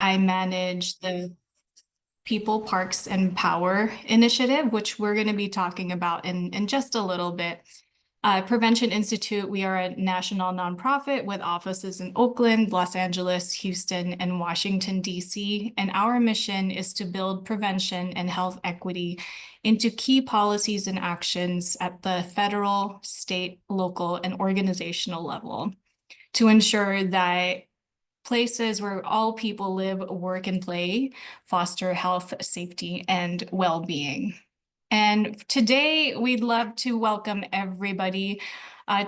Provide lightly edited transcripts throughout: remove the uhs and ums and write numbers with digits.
I manage the People, Parks, and Power initiative, which we're going to be talking about in just a little bit. Prevention Institute, we are a national nonprofit with offices in Oakland, Los Angeles, Houston, and Washington, D.C. And our mission is to build prevention and health equity into key policies and actions at the federal, state, local, and organizational level to ensure that places where all people live, work, and play foster health, safety, and well-being. And today, we'd love to welcome everybody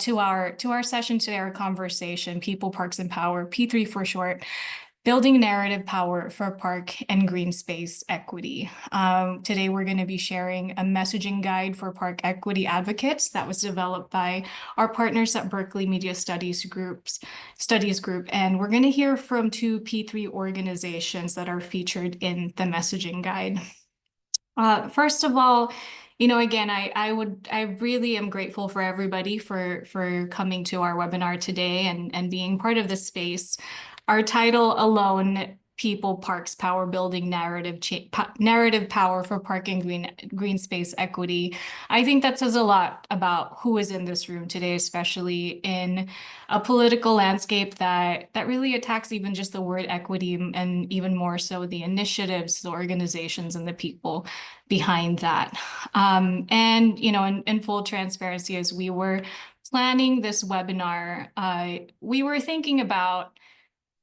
to our session today, our conversation, People, Parks, and Power, P3 for short, Building Narrative Power for Park and Green Space Equity. Today, we're going to be sharing a messaging guide for park equity advocates that was developed by our partners at Berkeley Media Studies Group. And we're going to hear from two P3 organizations that are featured in the messaging guide. First of all, again, I really am grateful for everybody for coming to our webinar today and being part of this space. Our title alone, People, Parks, Power, Building Narrative Power for Park and Green Space Equity. I think that says a lot about who is in this room today, especially in a political landscape that really attacks even just the word equity and even more so the initiatives, the organizations, and the people behind that. And, in full transparency, as we were planning this webinar, we were thinking about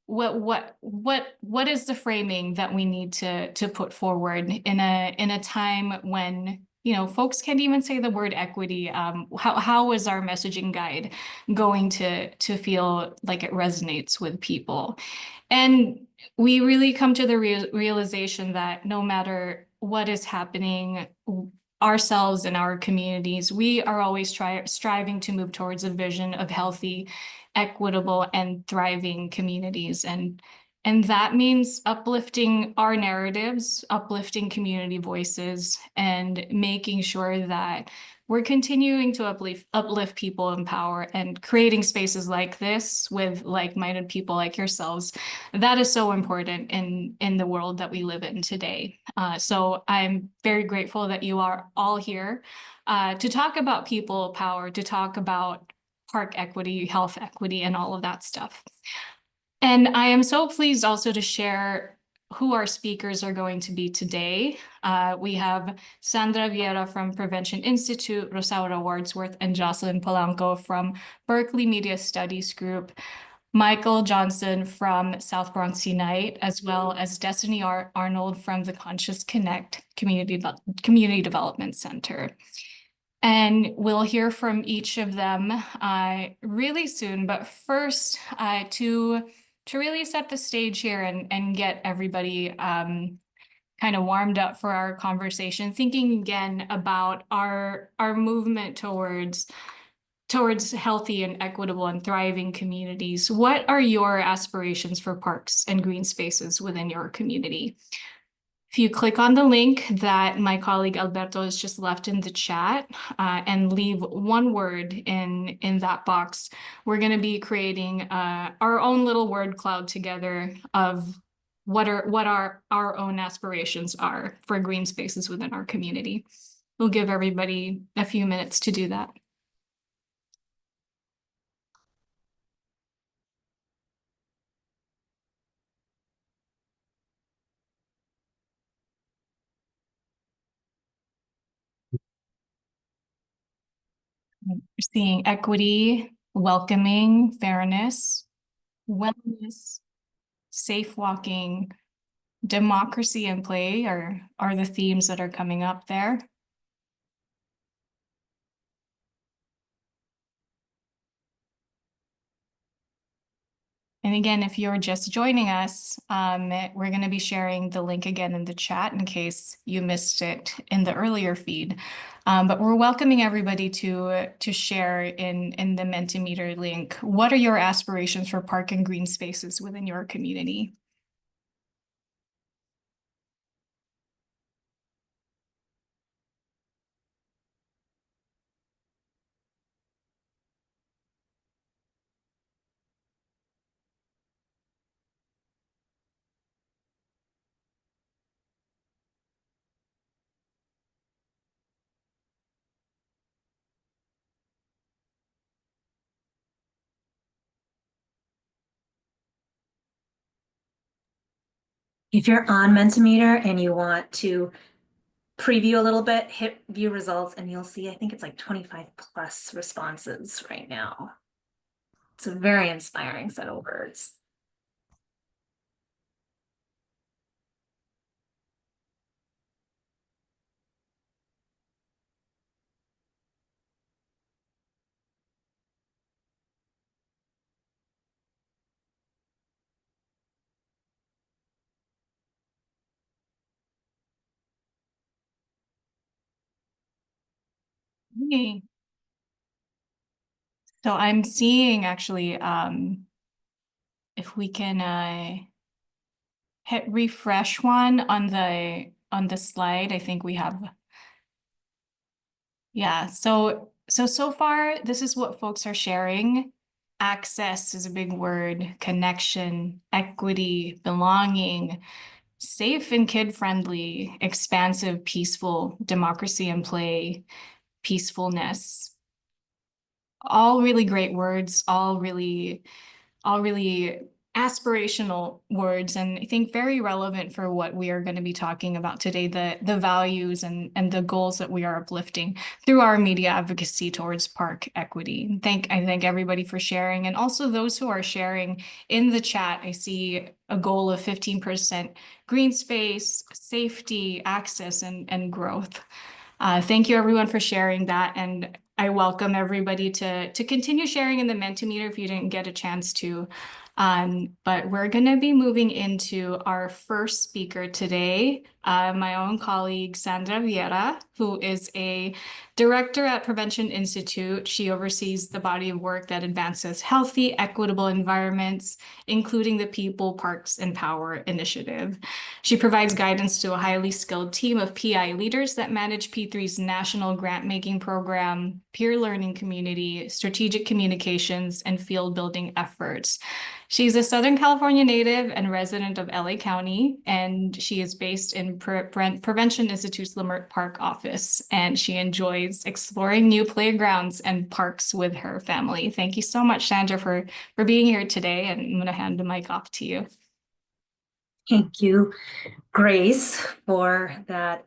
what is the framing that we need to put forward in a time when folks can't even say the word equity. How is our messaging guide going to feel like it resonates with people? And we really come to the realization that no matter what is happening ourselves and our communities, we are always striving to move towards a vision of healthy, equitable, and thriving communities. And that means uplifting our narratives, uplifting community voices, and making sure that we're continuing to uplift people in power and creating spaces like this with like-minded people like yourselves. That is so important in the world that we live in today. So I'm very grateful that you are all here to talk about people power, to talk about park equity, health equity, and all of that stuff. And I am so pleased also to share who our speakers are going to be today. We have Sandra Vieira from Prevention Institute, Rosaura Wordsworth, and Jocelyn Polanco from Berkeley Media Studies Group, Michael Johnson from South Bronx Unite, as well as Destiny Arnold from the Conscious Connect Community Development Center. And we'll hear from each of them really soon. But first, to really set the stage here and get everybody kind of warmed up for our conversation, thinking again about our movement towards healthy and equitable and thriving communities. What are your aspirations for parks and green spaces within your community? If you click on the link that my colleague Alberto has just left in the chat and leave one word in that box, we're going to be creating our own little word cloud together of what our own aspirations are for green spaces within our community. We'll give everybody a few minutes to do that. We're seeing equity, welcoming, fairness, wellness, safe walking, democracy and play are the themes that are coming up there. And again, if you're just joining us, we're going to be sharing the link again in the chat in case you missed it in the earlier feed. But we're welcoming everybody to share in the Mentimeter link. What are your aspirations for park and green spaces within your community? If you're on Mentimeter and you want to preview a little bit, hit view results, and you'll see, I think it's like 25 plus responses right now. It's a very inspiring set of words. Okay. So I'm seeing actually, if we can hit refresh one on the slide, I think we have. Yeah, so far, this is what folks are sharing. Access is a big word, connection, equity, belonging, safe and kid-friendly, expansive, peaceful, democracy and play, peacefulness. All really great words, all really aspirational words, and I think very relevant for what we are going to be talking about today, the values and the goals that we are uplifting through our media advocacy towards park equity. I thank everybody for sharing, and also those who are sharing in the chat. I see a goal of 15% green space, safety, access, and growth. Thank you everyone for sharing that, and I welcome everybody to continue sharing in the Mentimeter if you didn't get a chance to. But we're going to be moving into our first speaker today, my own colleague, Sandra Vieira, who is a director at Prevention Institute. She oversees the body of work that advances healthy, equitable environments, including the People, Parks, and Power initiative. She provides guidance to a highly skilled team of PI leaders that manage P3's national grant-making program, peer learning community, strategic communications, and field building efforts. She's a Southern California native and resident of LA County, and she is based in Prevention Institute's Leimert Park office, and she enjoys exploring new playgrounds and parks with her family. Thank you so much, Sandra, for being here today, and I'm going to hand the mic off to you. Thank you, Grace, for that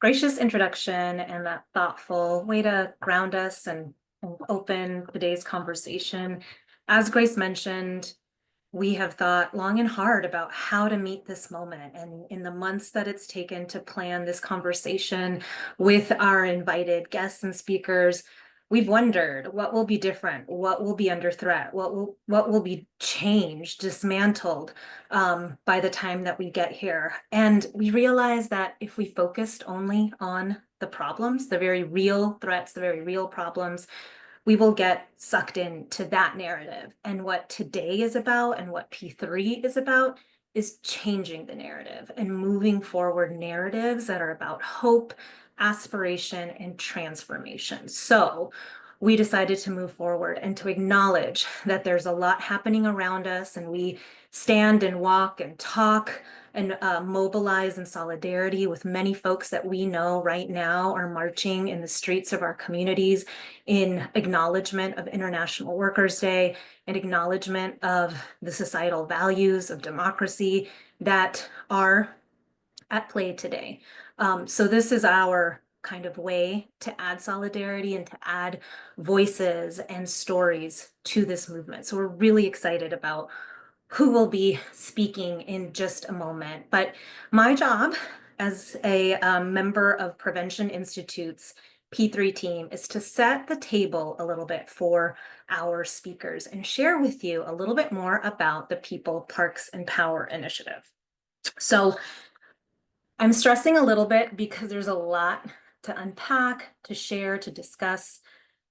gracious introduction and that thoughtful way to ground us and open today's conversation. As Grace mentioned, we have thought long and hard about how to meet this moment. And in the months that it's taken to plan this conversation with our invited guests and speakers, we've wondered what will be different, what will be under threat, what will be changed, dismantled by the time that we get here. And we realized that if we focused only on the problems, the very real threats, the very real problems, we will get sucked into that narrative. And what today is about and what P3 is about is changing the narrative and moving forward narratives that are about hope, aspiration, and transformation. So we decided to move forward and to acknowledge that there's a lot happening around us, and we stand and walk and talk and mobilize in solidarity with many folks that we know right now are marching in the streets of our communities in acknowledgement of International Workers' Day, and acknowledgement of the societal values of democracy that are at play today. So this is our kind of way to add solidarity and to add voices and stories to this movement. So we're really excited about who will be speaking in just a moment. But my job as a member of Prevention Institute's P3 team is to set the table a little bit for our speakers and share with you a little bit more about the People, Parks, and Power initiative. So I'm stressing a little bit because there's a lot to unpack, to share, to discuss,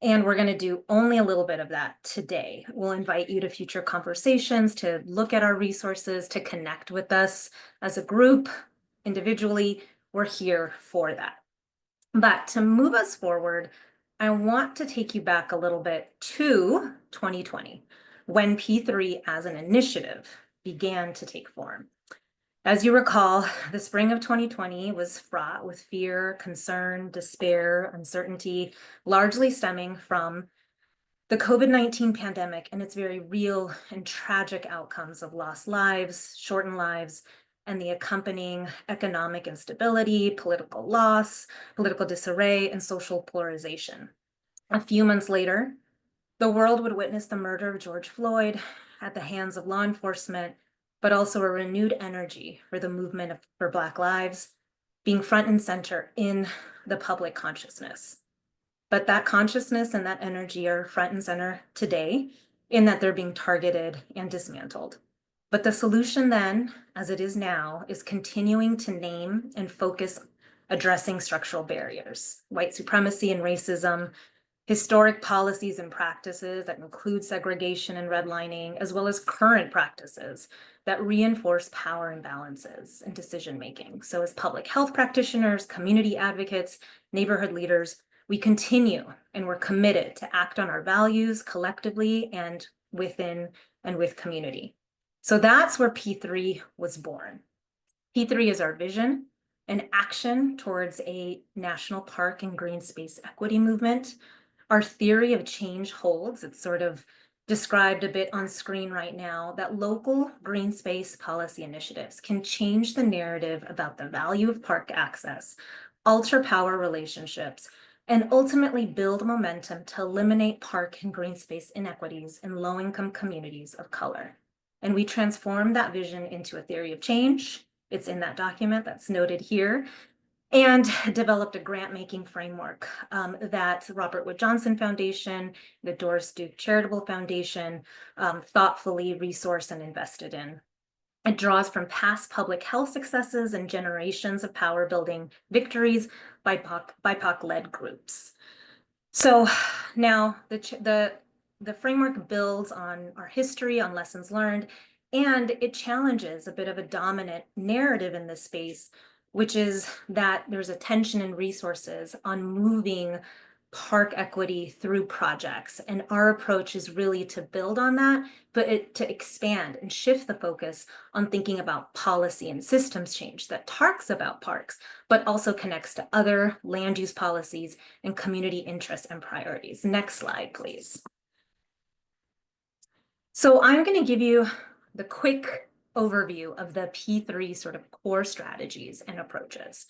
and we're going to do only a little bit of that today. We'll invite you to future conversations, to look at our resources, to connect with us as a group, individually. We're here for that. But to move us forward, I want to take you back a little bit to 2020, when P3 as an initiative began to take form. As you recall, the spring of 2020 was fraught with fear, concern, despair, uncertainty, largely stemming from the COVID-19 pandemic and its very real and tragic outcomes of lost lives, shortened lives, and the accompanying economic instability, political loss, political disarray, and social polarization. A few months later, the world would witness the murder of George Floyd at the hands of law enforcement, but also a renewed energy for the movement for Black lives being front and center in the public consciousness. But that consciousness and that energy are front and center today in that they're being targeted and dismantled. But the solution then, as it is now, is continuing to name and focus addressing structural barriers, white supremacy and racism, historic policies and practices that include segregation and redlining, as well as current practices that reinforce power imbalances in decision-making. So as public health practitioners, community advocates, neighborhood leaders, we continue and we're committed to act on our values collectively and within and with community. So that's where P3 was born. P3 is our vision, an action towards a national park and green space equity movement. Our theory of change holds, it's sort of described a bit on screen right now, that local green space policy initiatives can change the narrative about the value of park access, alter power relationships, and ultimately build momentum to eliminate park and green space inequities in low-income communities of color. And we transform that vision into a theory of change. It's in that document that's noted here, and developed a grant-making framework that Robert Wood Johnson Foundation, the Doris Duke Charitable Foundation thoughtfully resourced and invested in. It draws from past public health successes and generations of power building victories by BIPOC-led groups. So now the framework builds on our history, on lessons learned, and it challenges a bit of a dominant narrative in this space, which is that there's attention and resources on moving park equity through projects. And our approach is really to build on that, but to expand and shift the focus on thinking about policy and systems change that talks about parks, but also connects to other land use policies and community interests and priorities. Next slide, please. So I'm going to give you the quick overview of the P3 sort of core strategies and approaches.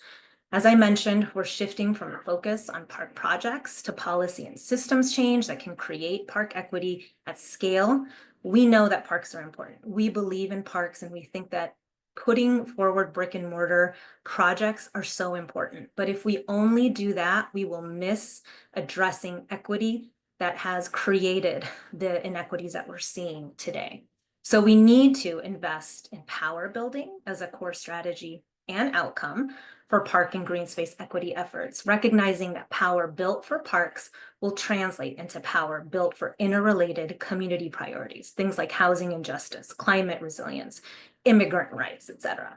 As I mentioned, we're shifting from a focus on park projects to policy and systems change that can create park equity at scale. We know that parks are important. We believe in parks, and we think that putting forward brick and mortar projects are so important. But if we only do that, we will miss addressing equity that has created the inequities that we're seeing today. So we need to invest in power building as a core strategy and outcome for park and green space equity efforts, recognizing that power built for parks will translate into power built for interrelated community priorities, things like housing and justice, climate resilience, immigrant rights, etc.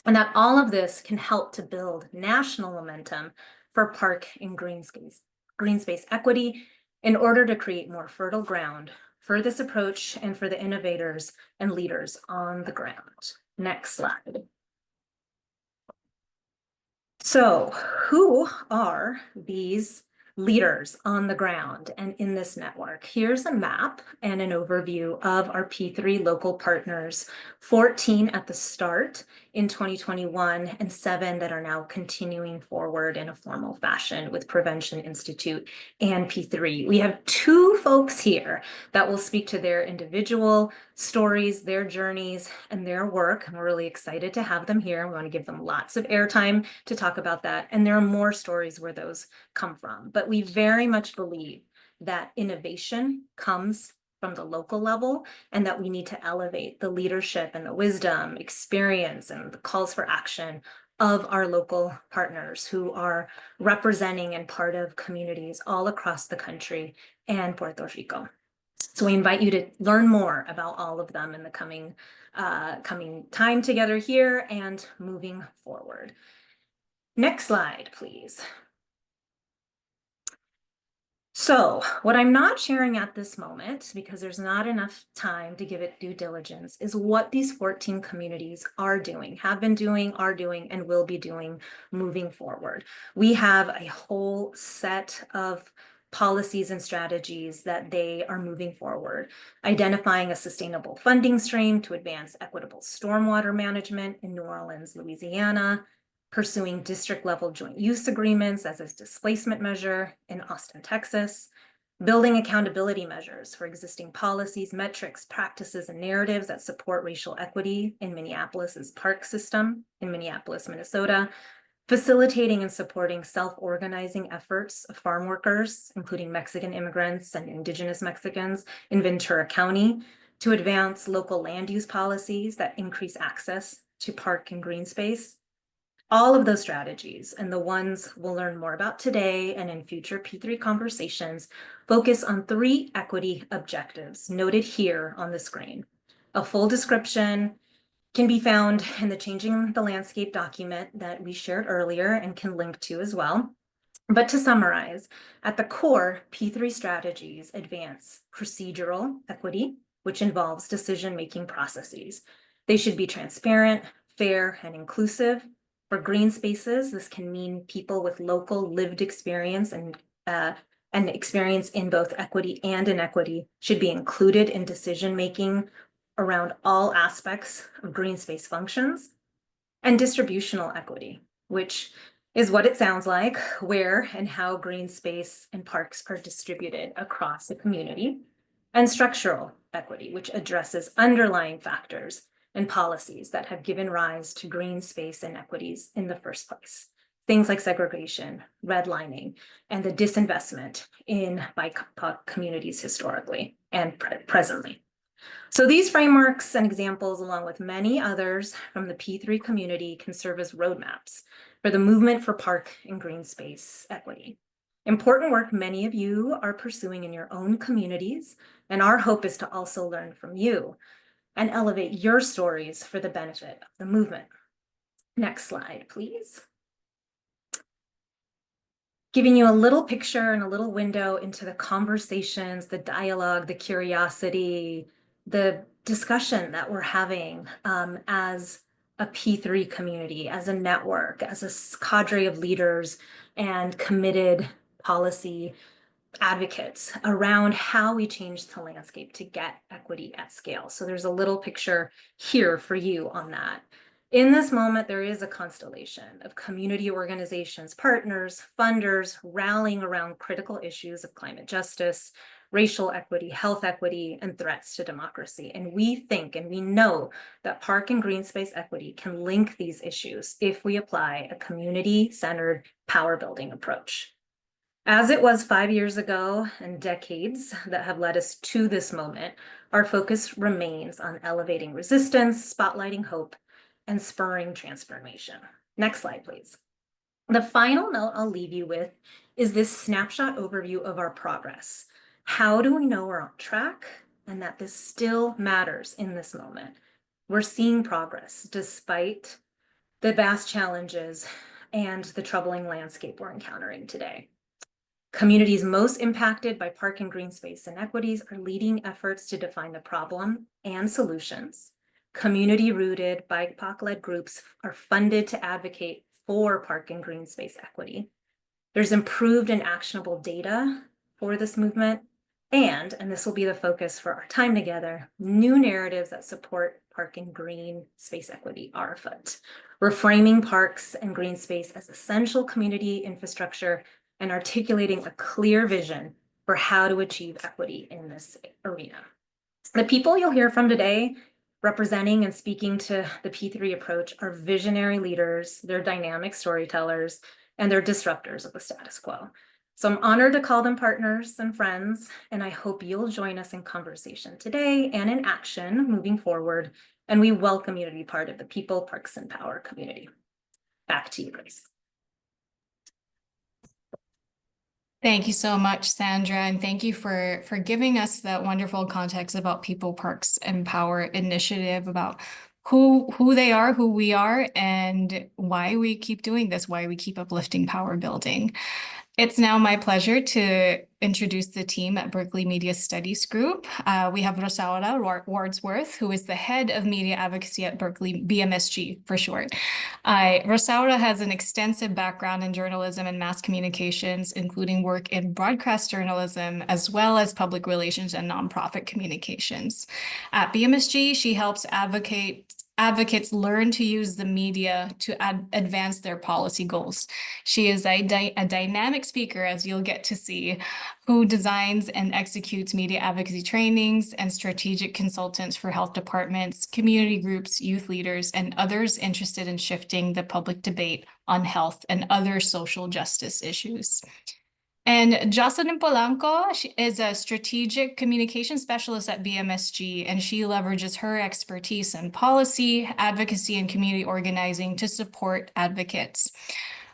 And that all of this can help to build national momentum for park and green space equity in order to create more fertile ground for this approach and for the innovators and leaders on the ground. Next slide. So who are these leaders on the ground and in this network? Here's a map and an overview of our P3 local partners, 14 at the start in 2021 and 7 that are now continuing forward in a formal fashion with Prevention Institute and P3. We have 2 folks here that will speak to their individual stories, their journeys, and their work. And we're really excited to have them here. We want to give them lots of airtime to talk about that. And there are more stories where those come from. But we very much believe that innovation comes from the local level, and that we need to elevate the leadership and the wisdom, experience, and the calls for action of our local partners who are representing and part of communities all across the country and Puerto Rico. So we invite you to learn more about all of them in the coming time together here and moving forward. Next slide, please. So what I'm not sharing at this moment, because there's not enough time to give it due diligence, is what these 14 communities are doing, have been doing, are doing, and will be doing moving forward. We have a whole set of policies and strategies that they are moving forward, identifying a sustainable funding stream to advance equitable stormwater management in New Orleans, Louisiana, pursuing district-level joint use agreements as a displacement measure in Austin, Texas, building accountability measures for existing policies, metrics, practices, and narratives that support racial equity in Minneapolis's park system in Minneapolis, Minnesota, facilitating and supporting self-organizing efforts of farm workers, including Mexican immigrants and indigenous Mexicans in Ventura County, to advance local land use policies that increase access to park and green space. All of those strategies and the ones we'll learn more about today and in future P3 conversations focus on 3 equity objectives noted here on the screen. A full description can be found in the Changing the Landscape document that we shared earlier and can link to as well. But to summarize, at the core, P3 strategies advance procedural equity, which involves decision-making processes. They should be transparent, fair, and inclusive. For green spaces, this can mean people with local lived experience and experience in both equity and inequity should be included in decision-making around all aspects of green space functions. And distributional equity, which is what it sounds like, where and how green space and parks are distributed across the community. And structural equity, which addresses underlying factors and policies that have given rise to green space inequities in the first place. Things like segregation, redlining, and the disinvestment in BIPOC communities historically and presently. So these frameworks and examples, along with many others from the P3 community, can serve as roadmaps for the movement for park and green space equity. Important work many of you are pursuing in your own communities, and our hope is to also learn from you and elevate your stories for the benefit of the movement. Next slide, please. Giving you a little picture and a little window into the conversations, the dialogue, the curiosity, the discussion that we're having as a P3 community, as a network, as a cadre of leaders and committed policy advocates around how we change the landscape to get equity at scale. So there's a little picture here for you on that. In this moment, there is a constellation of community organizations, partners, funders rallying around critical issues of climate justice, racial equity, health equity, and threats to democracy. And we think and we know that park and green space equity can link these issues if we apply a community-centered power building approach. As it was 5 years ago and decades that have led us to this moment, our focus remains on elevating resistance, spotlighting hope, and spurring transformation. Next slide, please. The final note I'll leave you with is this snapshot overview of our progress. How do we know we're on track and that this still matters in this moment? We're seeing progress despite the vast challenges and the troubling landscape we're encountering today. Communities most impacted by park and green space inequities are leading efforts to define the problem and solutions. Community-rooted, BIPOC-led groups are funded to advocate for park and green space equity. There's improved and actionable data for this movement, and this will be the focus for our time together, new narratives that support park and green space equity are afoot. We're framing parks and green space as essential community infrastructure and articulating a clear vision for how to achieve equity in this arena. The people you'll hear from today representing and speaking to the P3 approach are visionary leaders, they're dynamic storytellers, and they're disruptors of the status quo. So I'm honored to call them partners and friends, and I hope you'll join us in conversation today and in action moving forward, and we welcome you to be part of the People, Parks, and Power community. Back to you, Grace. Thank you so much, Sandra, and thank you for giving us that wonderful context about People, Parks, and Power initiative, about who they are, who we are, and why we keep doing this, why we keep uplifting power building. It's now my pleasure to introduce the team at Berkeley Media Studies Group. We have Rosaura Wordsworth, who is the head of media advocacy at Berkeley, BMSG for short. Rosaura has an extensive background in journalism and mass communications, including work in broadcast journalism, as well as public relations and nonprofit communications. At BMSG, she helps advocates learn to use the media to advance their policy goals. She is a dynamic speaker, as you'll get to see, who designs and executes media advocacy trainings and strategic consultants for health departments, community groups, youth leaders, and others interested in shifting the public debate on health and other social justice issues. And Jocelyn Polanco is a strategic communication specialist at BMSG, and she leverages her expertise in policy, advocacy, and community organizing to support advocates.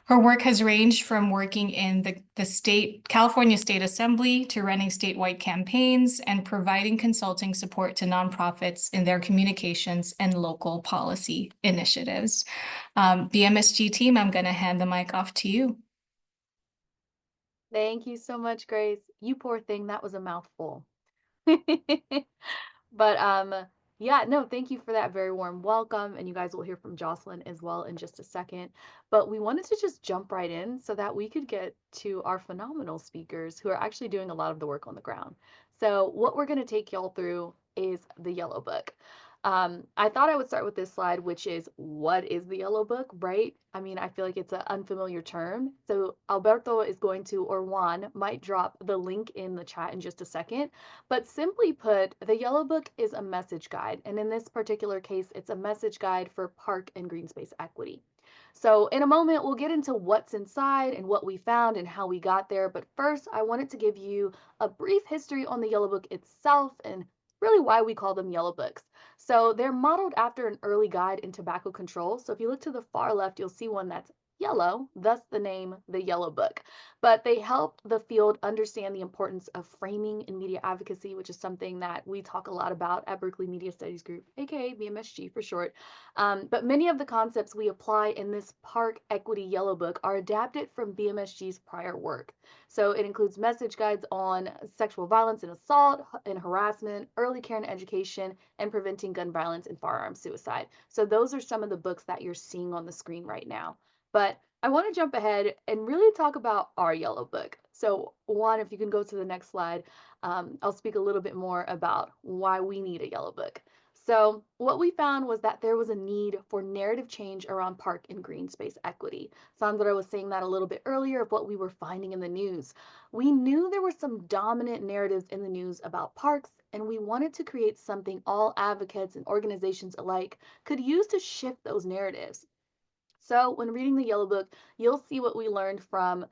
Her work has ranged from working in the California State Assembly to running statewide campaigns and providing consulting support to nonprofits in their communications and local policy initiatives. BMSG team, I'm going to hand the mic off to you. Thank you so much, Grace. You poor thing, that was a mouthful. But yeah, no, thank you for that very warm welcome. And you guys will hear from Jocelyn as well in just a second. But we wanted to just jump right in so that we could get to our phenomenal speakers who are actually doing a lot of the work on the ground. So what we're going to take y'all through is the Yellow Book. I thought I would start with this slide, which is what is the Yellow Book, right? I mean, I feel like it's an unfamiliar term. So Alberto is going to, or Juan might drop the link in the chat in just a second. But simply put, the Yellow Book is a message guide. And in this particular case, it's a message guide for park and green space equity. So in a moment, we'll get into what's inside and what we found and how we got there. But first, I wanted to give you a brief history on the Yellow Book itself and really why we call them Yellow Books. So they're modeled after an early guide in tobacco control. So if you look to the far left, you'll see one that's yellow, thus the name, the Yellow Book. But they helped the field understand the importance of framing in media advocacy, which is something that we talk a lot about at Berkeley Media Studies Group, aka BMSG for short. But many of the concepts we apply in this Park Equity Yellow Book are adapted from BMSG's prior work. So it includes message guides on sexual violence and assault and harassment, early care and education, and preventing gun violence and firearm suicide. So those are some of the books that you're seeing on the screen right now. But I want to jump ahead and really talk about our Yellow Book. So Juan, if you can go to the next slide, I'll speak a little bit more about why we need a Yellow Book. So what we found was that there was a need for narrative change around park and green space equity. Sandra was saying that a little bit earlier of what we were finding in the news. We knew there were some dominant narratives in the news about parks, and we wanted to create something all advocates and organizations alike could use to shift those narratives. So when reading the Yellow Book, you'll see what we learned from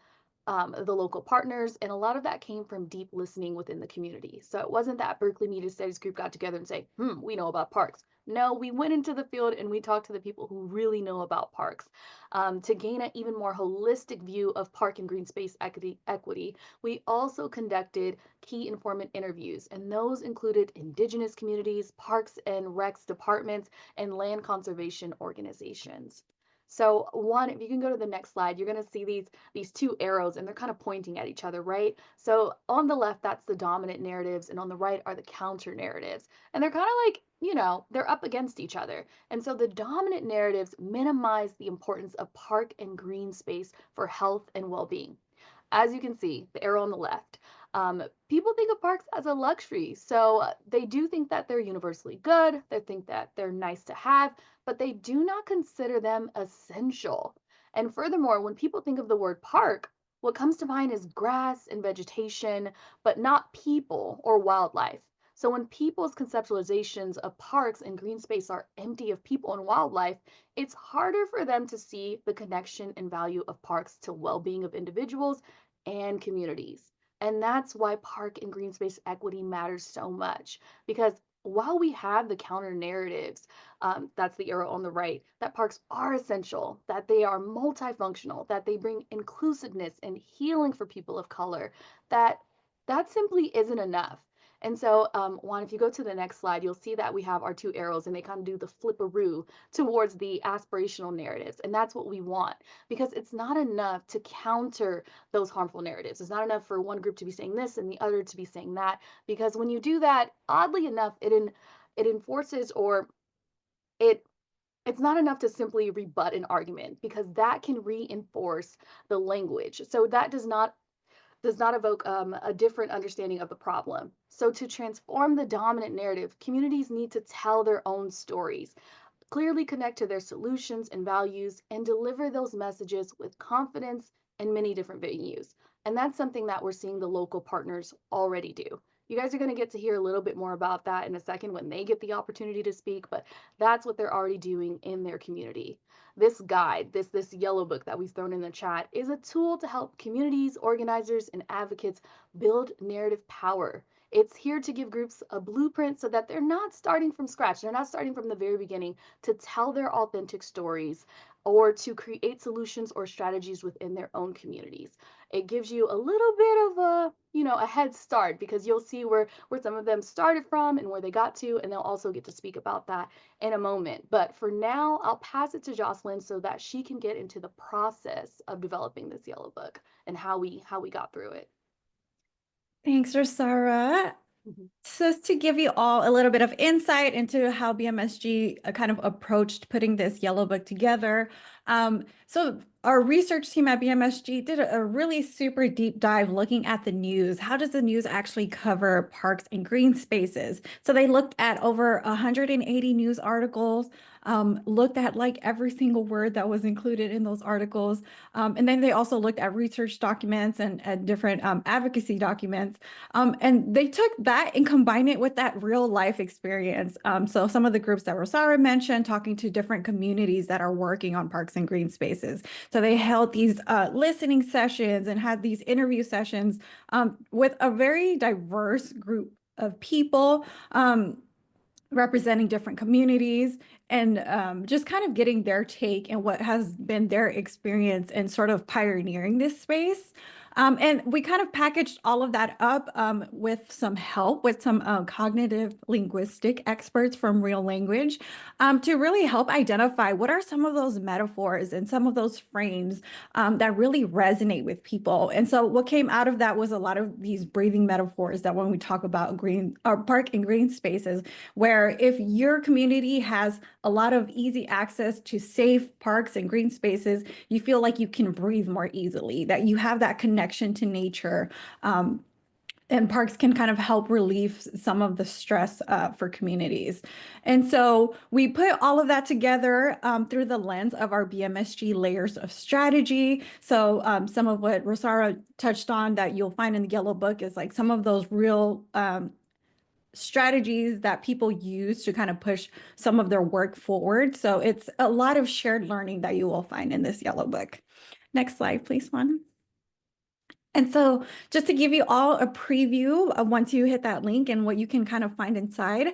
the local partners, and a lot of that came from deep listening within the community. So it wasn't that Berkeley Media Studies Group got together and say, we know about parks. No, we went into the field and we talked to the people who really know about parks. To gain an even more holistic view of park and green space equity, we also conducted key informant interviews, and those included indigenous communities, parks and recs departments, and land conservation organizations. So one, if you can go to the next slide, you're going to see these two arrows and they're kind of pointing at each other, right? So on the left, that's the dominant narratives, and on the right are the counter narratives. And they're kind of like, they're up against each other. And so the dominant narratives minimize the importance of park and green space for health and well-being. As you can see, the arrow on the left, people think of parks as a luxury. So they do think that they're universally good. They think that they're nice to have, but they do not consider them essential. And furthermore, when people think of the word park, what comes to mind is grass and vegetation, but not people or wildlife. So when people's conceptualizations of parks and green space are empty of people and wildlife, it's harder for them to see the connection and value of parks to well-being of individuals and communities. And that's why park and green space equity matters so much, because while we have the counter narratives, that's the arrow on the right, that parks are essential, that they are multifunctional, that they bring inclusiveness and healing for people of color, that simply isn't enough. And so, Juan, if you go to the next slide, you'll see that we have our two arrows and they kind of do the flipperoo towards the aspirational narratives. And that's what we want, because it's not enough to counter those harmful narratives. It's not enough for one group to be saying this and the other to be saying that, because when you do that, oddly enough, it enforces, or it it's not enough to simply rebut an argument, because that can reinforce the language. So that does not evoke a different understanding of the problem. So to transform the dominant narrative, communities need to tell their own stories, clearly connect to their solutions and values, and deliver those messages with confidence in many different venues. And that's something that we're seeing the local partners already do. You guys are going to get to hear a little bit more about that in a second when they get the opportunity to speak, but that's what they're already doing in their community. This guide, this yellow book that we've thrown in the chat, is a tool to help communities, organizers, and advocates build narrative power. It's here to give groups a blueprint so that they're not starting from scratch. They're not starting from the very beginning to tell their authentic stories or to create solutions or strategies within their own communities. It gives you a little bit of a head start, because you'll see where some of them started from and where they got to, and they'll also get to speak about that in a moment. But for now, I'll pass it to Jocelyn so that she can get into the process of developing this yellow book and how we got through it. Thanks, Rosara. Mhm. So to give you all a little bit of insight into how BMSG kind of approached putting this yellow book together. So our research team at BMSG did a really super deep dive looking at the news. How does the news actually cover parks and green spaces? So they looked at over 180 news articles, looked at like every single word that was included in those articles. And then they also looked at research documents and different advocacy documents. And they took that and combined it with that real life experience. So some of the groups that Rosara mentioned, talking to different communities that are working on parks and green spaces. So they held these listening sessions and had these interview sessions with a very diverse group of people. Representing different communities and just kind of getting their take and what has been their experience in sort of pioneering this space. And we kind of packaged all of that up with some help with some cognitive linguistic experts from Real Language to really help identify what are some of those metaphors and some of those frames that really resonate with people. And so what came out of that was a lot of these breathing metaphors that when we talk about green or park and green spaces, where if your community has a lot of easy access to safe parks and green spaces, you feel like you can breathe more easily, that you have that connection to nature. And parks can kind of help relieve some of the stress for communities. And so we put all of that together through the lens of our BMSG layers of strategy. So some of what Rosara touched on that you'll find in the yellow book is like some of those real strategies that people use to kind of push some of their work forward. So it's a lot of shared learning that you will find in this yellow book. Next slide, please, Juan. And so just to give you all a preview of once you hit that link and what you can kind of find inside.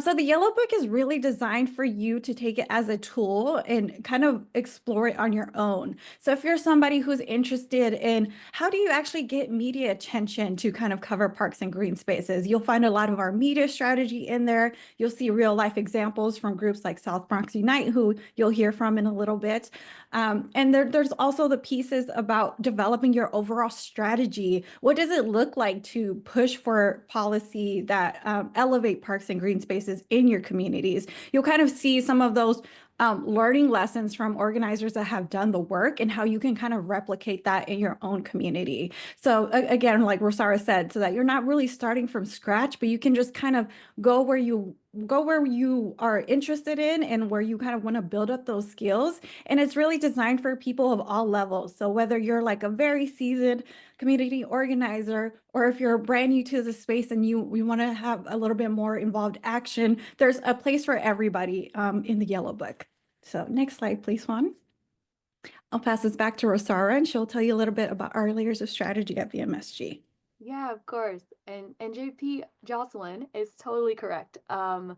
So the yellow book is really designed for you to take it as a tool and kind of explore it on your own. So if you're somebody who's interested in how do you actually get media attention to kind of cover parks and green spaces, you'll find a lot of our media strategy in there. You'll see real life examples from groups like South Bronx Unite, who you'll hear from in a little bit. And there's also the pieces about developing your overall strategy. What does it look like to push for policy that elevate parks and green spaces in your communities? You'll kind of see some of those learning lessons from organizers that have done the work and how you can kind of replicate that in your own community. So again, like Rosara said, so that you're not really starting from scratch, but you can just kind of go where you are interested in and where you kind of want to build up those skills. And it's really designed for people of all levels. So whether you're like a very seasoned community organizer, or if you're brand new to the space and you want to have a little bit more involved action, there's a place for everybody in the yellow book. So next slide, please, Juan. I'll pass this back to Rosara and she'll tell you a little bit about our layers of strategy at BMSG. Yeah, of course. And JP, Jocelyn is totally correct. The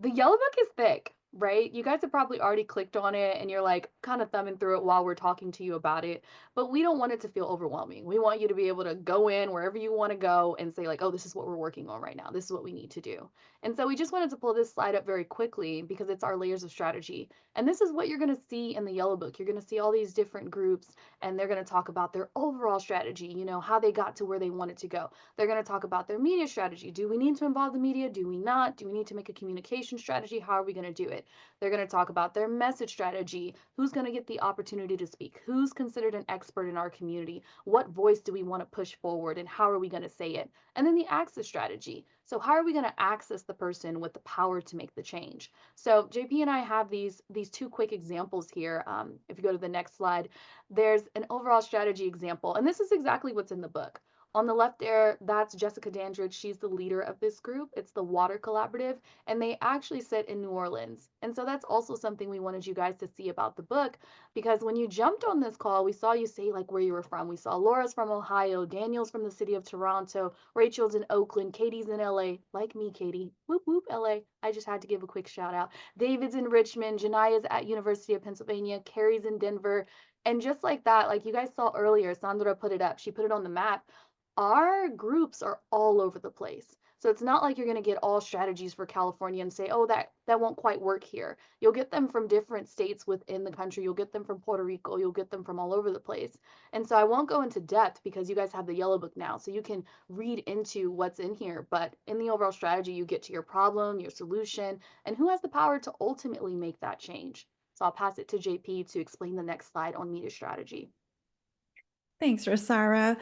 yellow book is thick. right? You guys have probably already clicked on it and you're like kind of thumbing through it while we're talking to you about it. But we don't want it to feel overwhelming. We want you to be able to go in wherever you want to go and say, like, oh, this is what we're working on right now. This is what we need to do. And so we just wanted to pull this slide up very quickly because it's our layers of strategy. And this is what you're going to see in the yellow book. You're going to see all these different groups and they're going to talk about their overall strategy, you know, how they got to where they wanted to go. They're going to talk about their media strategy. Do we need to involve the media? Do we not? Do we need to make a communication strategy? How are we going to do it? They're going to talk about their message strategy. Who's going to get the opportunity to speak? Who's considered an expert in our community? What voice do we want to push forward and how are we going to say it? And then the access strategy. So how are we going to access the person with the power to make the change? So JP and I have these two quick examples here. If you go to the next slide, there's an overall strategy example, and this is exactly what's in the book. On the left there, that's Jessica Dandridge. She's the leader of this group. It's the Water Collaborative, and they actually sit in New Orleans. And so that's also something we wanted you guys to see about the book, because when you jumped on this call, we saw you say like where you were from. We saw Laura's from Ohio, Daniel's from the city of Toronto, Rachel's in Oakland, Katie's in LA, like me, Katie. Whoop, whoop, LA. I just had to give a quick shout out. David's in Richmond, Jania's at University of Pennsylvania, Carrie's in Denver. And just like that, like you guys saw earlier, Sandra put it up. She put it on the map. Our groups are all over the place. So it's not like you're going to get all strategies for California and say, oh, that won't quite work here. You'll get them from different states within the country. You'll get them from Puerto Rico. You'll get them from all over the place. And so I won't go into depth because you guys have the yellow book now. So you can read into what's in here. But in the overall strategy, you get to your problem, your solution, and who has the power to ultimately make that change. So I'll pass it to JP to explain the next slide on media strategy. Thanks, Rosara.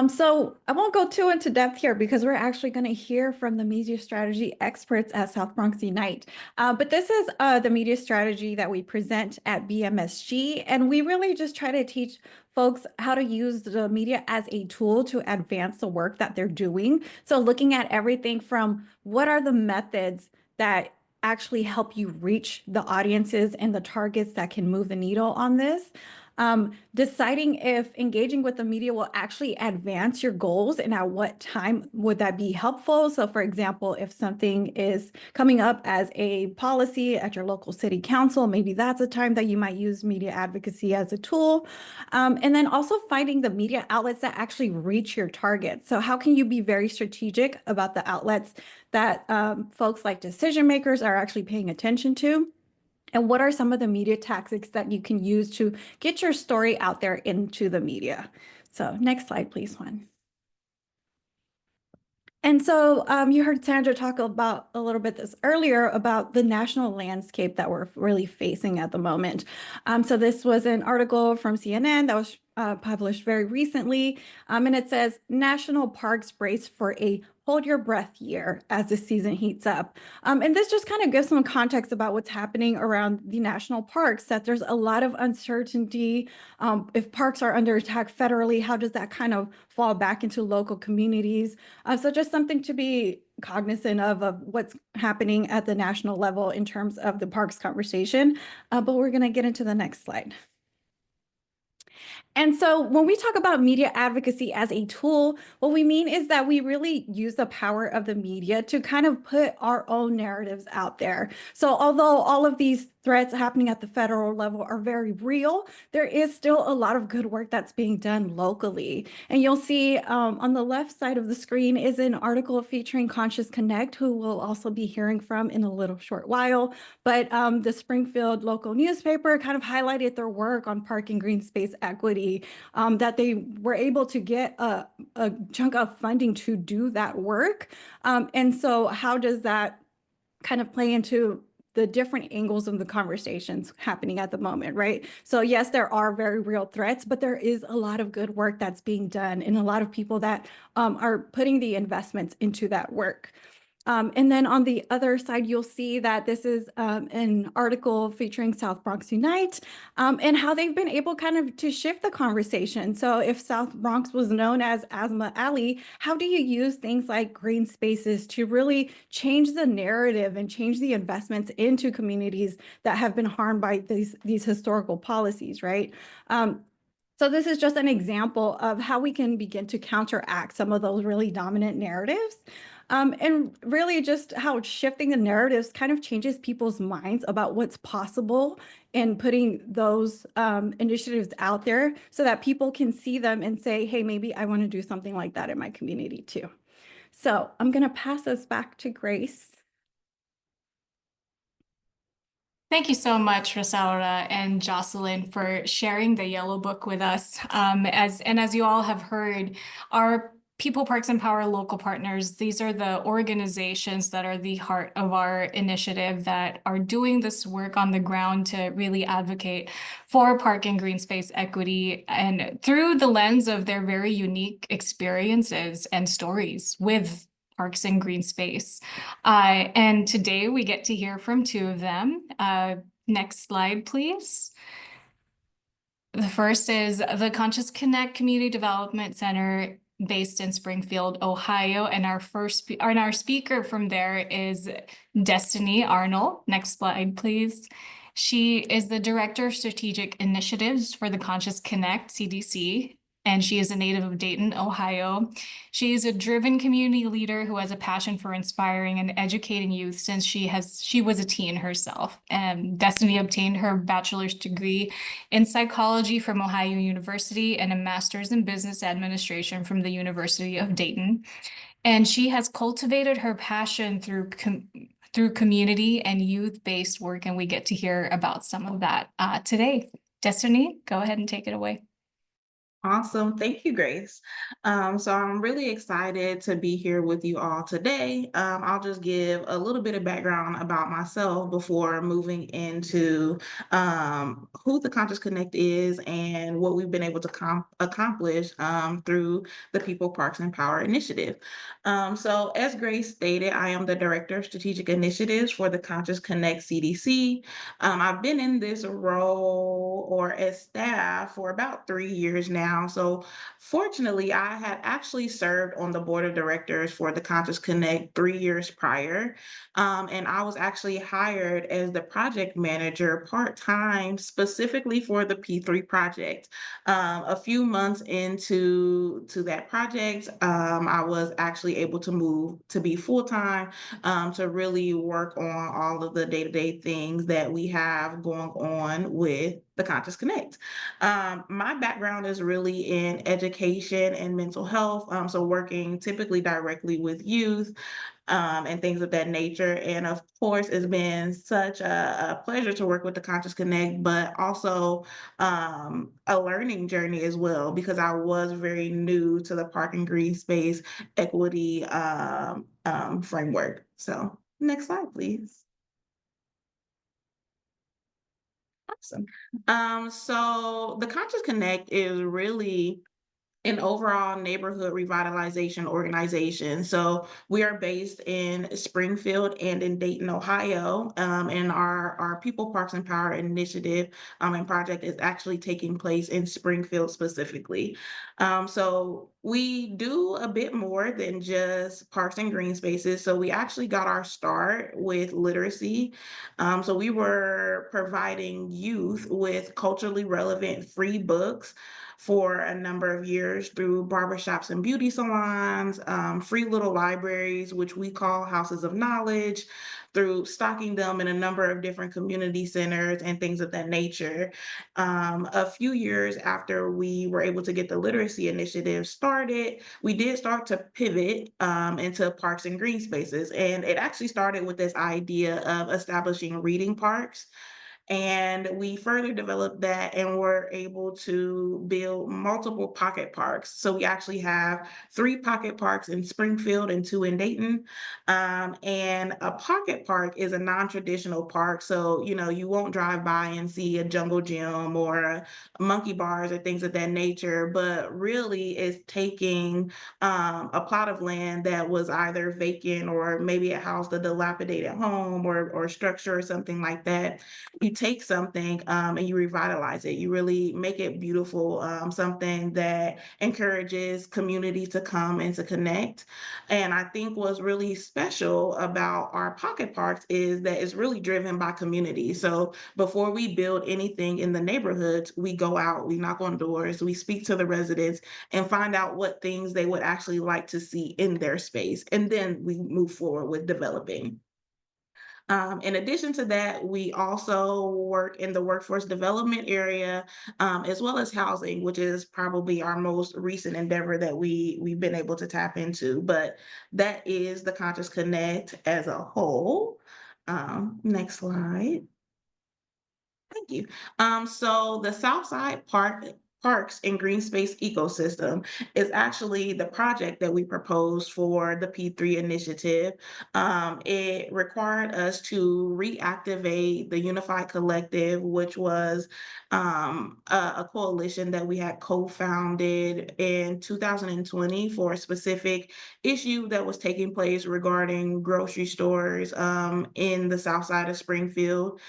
So I won't go too into depth here because we're actually going to hear from the media strategy experts at South Bronx Unite. But this is the media strategy that we present at BMSG, and we really just try to teach folks how to use the media as a tool to advance the work that they're doing. So looking at everything from what are the methods that actually help you reach the audiences and the targets that can move the needle on this. Deciding if engaging with the media will actually advance your goals and at what time would that be helpful. So for example, if something is coming up as a policy at your local city council, maybe that's a time that you might use media advocacy as a tool. And then also finding the media outlets that actually reach your target. So how can you be very strategic about the outlets that folks like decision makers are actually paying attention to? And what are some of the media tactics that you can use to get your story out there into the media? So next slide, please, Juan. And so you heard Sandra talk about a little bit this earlier about the national landscape that we're really facing at the moment. So this was an article from CNN that was published very recently, and it says national parks brace for a hold your breath year as the season heats up. And this just kind of gives some context about what's happening around the national parks, that there's a lot of uncertainty. If parks are under attack federally, how does that kind of fall back into local communities? So just something to be cognizant of what's happening at the national level in terms of the parks conversation. But we're going to get into the next slide. And so when we talk about media advocacy as a tool, what we mean is that we really use the power of the media to kind of put our own narratives out there. So although all of these threats happening at the federal level are very real, there is still a lot of good work that's being done locally. And you'll see on the left side of the screen is an article featuring Conscious Connect, who we'll also be hearing from in a little short while. But the Springfield local newspaper kind of highlighted their work on park and green space equity, that they were able to get a chunk of funding to do that work. And so how does that kind of play into the different angles of the conversations happening at the moment, right? So yes, there are very real threats, but there is a lot of good work that's being done and a lot of people that are putting the investments into that work. And then on the other side, you'll see that this is an article featuring South Bronx Unite and how they've been able kind of to shift the conversation. So if South Bronx was known as Asthma Alley, how do you use things like green spaces to really change the narrative and change the investments into communities that have been harmed by these historical policies, right? So this is just an example of how we can begin to counteract some of those really dominant narratives. And really just how shifting the narratives kind of changes people's minds about what's possible and putting those initiatives out there so that people can see them and say, hey, maybe I want to do something like that in my community too. So I'm going to pass this back to Grace. Thank you so much, Rosaura and Jocelyn, for sharing the Yellow Book with us. As you all have heard, our People Parks and Power local partners, these are the organizations that are the heart of our initiative that are doing this work on the ground to really advocate for park and green space equity, and through the lens of their very unique experiences and stories with parks and green space. And today we get to hear from two of them. Next slide, please. The first is the Conscious Connect Community Development Center based in Springfield, Ohio. And our speaker from there is Destiny Arnold. Next slide, please. She is the Director of Strategic Initiatives for the Conscious Connect CDC, and she is a native of Dayton, Ohio. She is a driven community leader who has a passion for inspiring and educating youth since she was a teen herself. And Destiny obtained her bachelor's degree in psychology from Ohio University and a master's in business administration from the University of Dayton. And she has cultivated her passion through community and youth-based work, and we get to hear about some of that today. Destiny, go ahead and take it away. Awesome. Thank you, Grace. So I'm really excited to be here with you all today. I'll just give a little bit of background about myself before moving into who the Conscious Connect is and what we've been able to accomplish through the People, Parks, and Power initiative. So as Grace stated, I am the Director of Strategic Initiatives for the Conscious Connect CDC. I've been in this role or as staff for about 3 years now. So fortunately, I had actually served on the board of directors for the Conscious Connect 3 years prior. And I was actually hired as the project manager part-time specifically for the P3 project. A few months into that project, I was actually able to move to be full-time to really work on all of the day-to-day things that we have going on with the Conscious Connect. My background is really in education and mental health, so working typically directly with youth and things of that nature. And of course, it's been such a pleasure to work with the Conscious Connect, but also a learning journey as well, because I was very new to the park and green space equity framework. So next slide, please. Awesome. So the Conscious Connect is really an overall neighborhood revitalization organization. So we are based in Springfield and in Dayton, Ohio, and our People, Parks, and Power initiative and project is actually taking place in Springfield specifically. So we do a bit more than just parks and green spaces. So we actually got our start with literacy. So we were providing youth with culturally relevant free books for a number of years through barbershops and beauty salons, free little libraries, which we call houses of knowledge, through stocking them in a number of different community centers and things of that nature. A few years after we were able to get the literacy initiative started, we did start to pivot into parks and green spaces. And it actually started with this idea of establishing reading parks. And we further developed that and were able to build multiple pocket parks. So we actually have 3 pocket parks in Springfield and 2 in Dayton. And a pocket park is a non-traditional park. So, you won't drive by and see a jungle gym or a monkey bars or things of that nature, but really is taking a plot of land that was either vacant or maybe it housed a dilapidated home or structure or something like that. You take something and you revitalize it. You really make it beautiful, something that encourages community to come and to connect. And I think what's really special about our pocket parks is that it's really driven by community. So before we build anything in the neighborhoods, we go out, we knock on doors, we speak to the residents and find out what things they would actually like to see in their space. And then we move forward with developing. In addition to that, we also work in the workforce development area, as well as housing, which is probably our most recent endeavor that we've been able to tap into. But that is the Conscious Connect as a whole. Next slide. Thank you. So the Southside Parks and Green Space Ecosystem is actually the project that we proposed for the P3 initiative. It required us to reactivate the Unified Collective, which was a coalition that we had co-founded in 2020 for a specific issue that was taking place regarding grocery stores in the South Side of Springfield.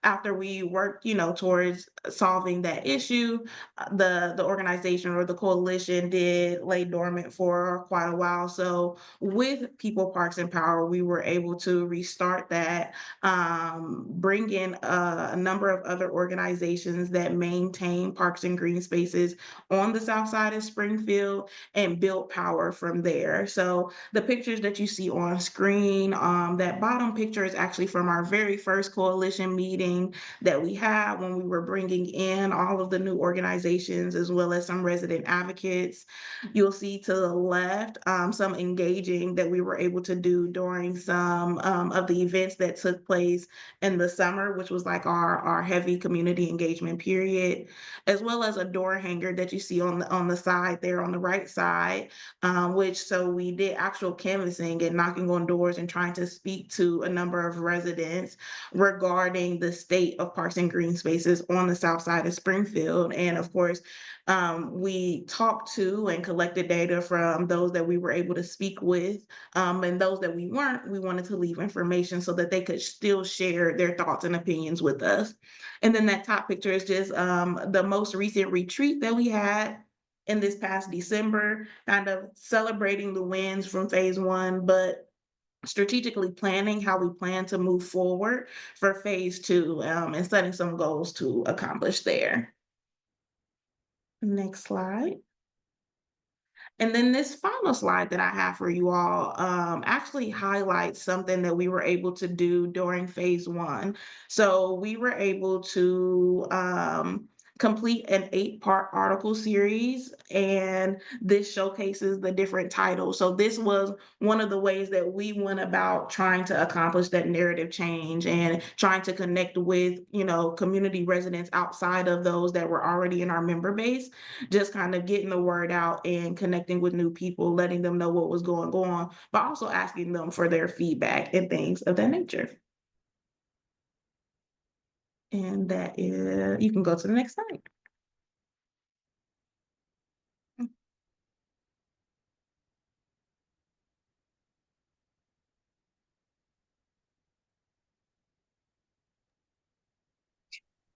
After we worked, towards solving that issue, the organization or the coalition did lay dormant for quite a while. So with People Parks and Power, we were able to restart that, bring in a number of other organizations that maintain parks and green spaces on the south side of Springfield and build power from there. So the pictures that you see on screen, that bottom picture is actually from our very first coalition meeting that we had when we were bringing in all of the new organizations as well as some resident advocates. You'll see to the left some engaging that we were able to do during some of the events that took place in the summer, which was like our heavy community engagement period, as well as a door hanger that you see on the side there on the right side, so we did actual canvassing and knocking on doors and trying to speak to a number of residents regarding the state of parks and green spaces on the south side of Springfield. And of course, we talked to and collected data from those that we were able to speak with, and those that we weren't, we wanted to leave information so that they could still share their thoughts and opinions with us. And then that top picture is just the most recent retreat that we had in this past December, kind of celebrating the wins from phase one, but strategically planning how we plan to move forward for phase two, and setting some goals to accomplish there. Next slide. And then this final slide that I have for you all actually highlights something that we were able to do during phase one. So we were able to complete an 8-part article series, and this showcases the different titles. So this was one of the ways that we went about trying to accomplish that narrative change and trying to connect with, community residents outside of those that were already in our member base, just kind of getting the word out and connecting with new people, letting them know what was going on, but also asking them for their feedback and things of that nature. And that is, you can go to the next slide.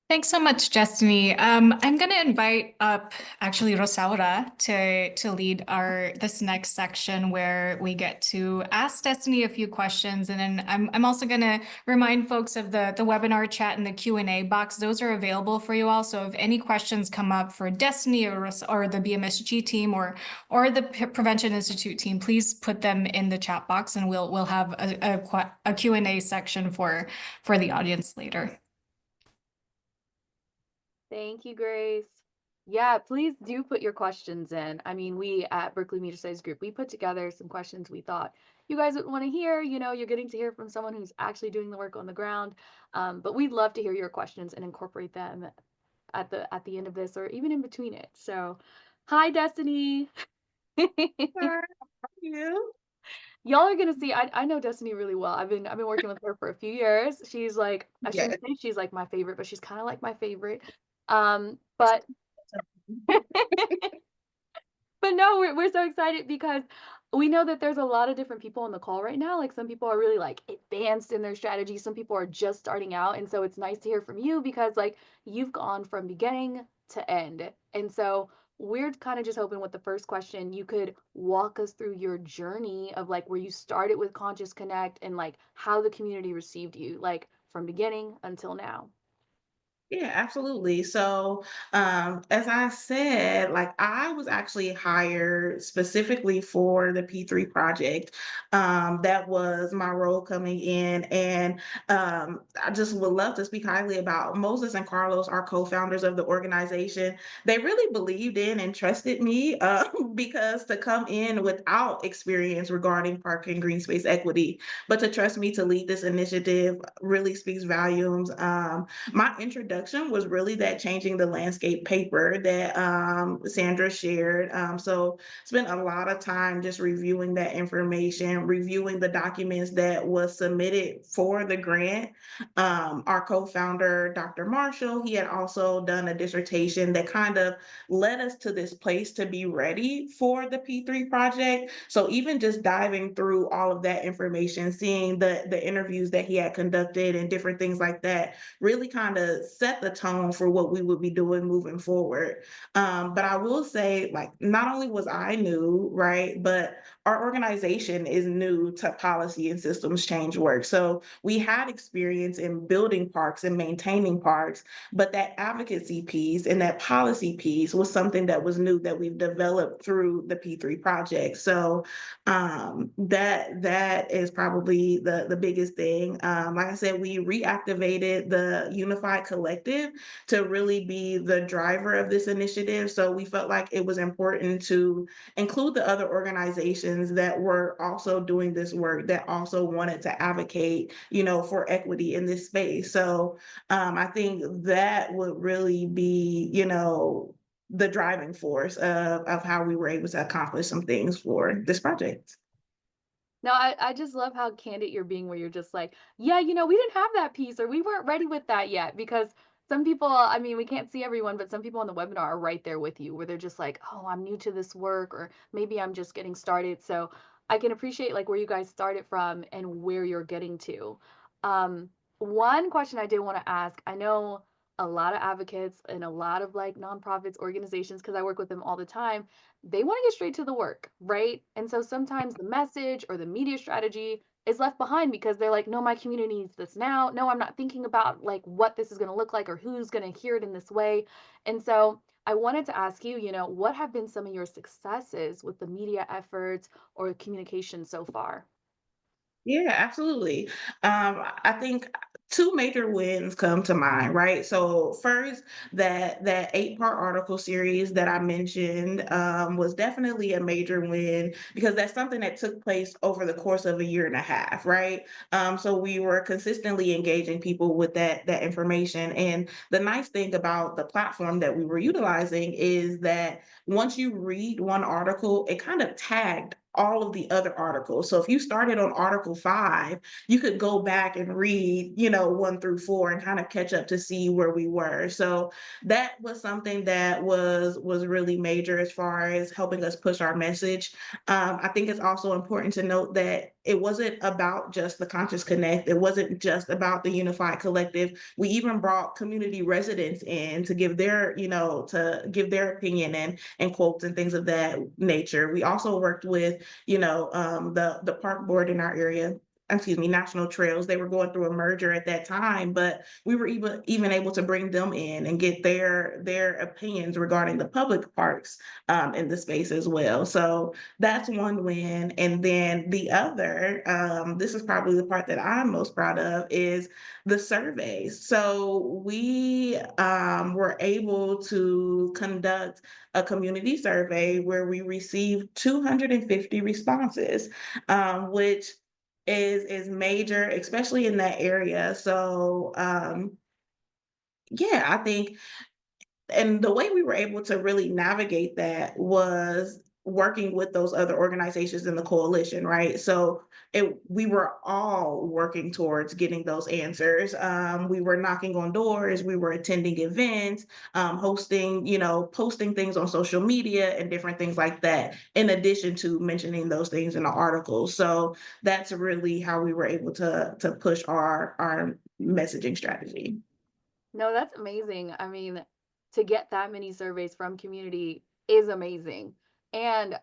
Thanks so much, Destiny. I'm going to invite up actually Rosaura to lead this next section where we get to ask Destiny a few questions, and then I'm also going to remind folks of the webinar chat and the Q&A box. Those are available for you all. So if any questions come up for Destiny or the BMSG team or the Prevention Institute team, please put them in the chat box, and we'll have a Q&A section for the audience later. Thank you, Grace. Yeah, please do put your questions in. I mean, we at Berkeley Media Studies Group, we put together some questions we thought you guys would want to hear. You're getting to hear from someone who's actually doing the work on the ground. But we'd love to hear your questions and incorporate them at the end of this or even in between it. So, hi, Destiny. Hi, how are you? Y'all are gonna see. I know Destiny really well. I've been working with her for a few years. She's like, I shouldn't say she's like my favorite, but she's kind of like my favorite. But but no, we're so excited because we know that there's a lot of different people on the call right now. Like some people are really like advanced in their strategy, some people are just starting out. And so it's nice to hear from you because like you've gone from beginning to end. And so we're kind of just hoping with the first question, you could walk us through your journey of like where you started with Conscious Connect and like how the community received you, like from beginning until now. Yeah, absolutely. So, as I said, like I was actually hired specifically for the P3 project. That was my role coming in, and I just would love to speak highly about Moses and Carlos, our co-founders of the organization. They really believed in and trusted me because to come in without experience regarding park and green space equity, but to trust me to lead this initiative really speaks volumes. My introduction was really that changing the landscape paper that Sandra shared. So spent a lot of time just reviewing that information, reviewing the documents that was submitted for the grant. Our co-founder, Dr. Marshall, he had also done a dissertation that kind of led us to this place to be ready for the P3 project. So even just diving through all of that information, seeing the interviews that he had conducted and different things like that, really kind of set the tone for what we would be doing moving forward. But I will say, like, not only was I new, right, but our organization is new to policy and systems change work. So we had experience in building parks and maintaining parks, but that advocacy piece and that policy piece was something that was new that we've developed through the P3 project. So that is probably the biggest thing. Like I said, we reactivated the Unified Collective to really be the driver of this initiative. So we felt like it was important to include the other organizations that were also doing this work, that also wanted to advocate, for equity in this space. So I think that would really be, the driving force of how we were able to accomplish some things for this project. No, I just love how candid you're being where you're just like, yeah, we didn't have that piece or we weren't ready with that yet. Because some people, I mean, we can't see everyone, but some people on the webinar are right there with you where they're just like, oh, I'm new to this work, or maybe I'm just getting started. So I can appreciate like where you guys started from and where you're getting to. Um, One question I did want to ask, I know a lot of advocates and a lot of like nonprofits, organizations, because I work with them all the time, they want to get straight to the work, right? And so sometimes the message or the media strategy is left behind because they're like, no, my community needs this now. No, I'm not thinking about like what this is going to look like or who's going to hear it in this way. And so I wanted to ask you, what have been some of your successes with the media efforts or communication so far? Yeah, absolutely. I think two major wins come to mind, right? So first, that 8-part article series that I mentioned was definitely a major win because that's something that took place over the course of a year and a half, right? So we were consistently engaging people with that information. And the nice thing about the platform that we were utilizing is that once you read one article, it kind of tagged all of the other articles. So if you started on Article 5, you could go back and read, 1 through 4 and kind of catch up to see where we were. So that was something that was really major as far as helping us push our message. I think it's also important to note that it wasn't about just the Conscious Connect. It wasn't just about the Unified Collective. We even brought community residents in to give their opinion and quotes and things of that nature. We also worked with the park board in our area, excuse me, National Trails. They were going through a merger at that time, but we were even able to bring them in and get their opinions regarding the public parks in the space as well. So that's one win. And then the other, this is probably the part that I'm most proud of, is the surveys. So we were able to conduct a community survey where we received 250 responses, which is major, especially in that area. So yeah, I think, and the way we were able to really navigate that was working with those other organizations in the coalition, right? So we were all working towards getting those answers. We were knocking on doors, we were attending events, hosting, posting things on social media and different things like that, in addition to mentioning those things in the articles. So that's really how we were able to push our messaging strategy. No, that's amazing. I mean, to get that many surveys from community is amazing. And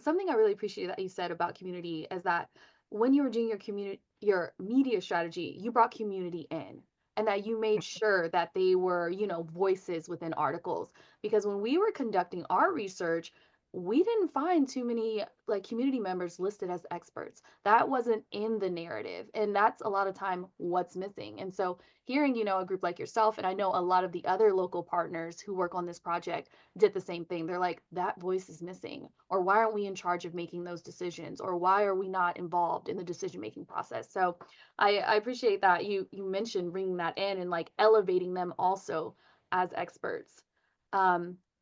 something I really appreciate that you said about community is that when you were doing your media strategy, you brought community in and that you made sure that they were, voices within articles. Because when we were conducting our research, we didn't find too many like community members listed as experts. That wasn't in the narrative. And that's a lot of time what's missing. And so hearing, a group like yourself, and I know a lot of the other local partners who work on this project did the same thing. They're like, that voice is missing, or why aren't we in charge of making those decisions, or why are we not involved in the decision making process? So I appreciate that you mentioned bringing that in and like elevating them also as experts.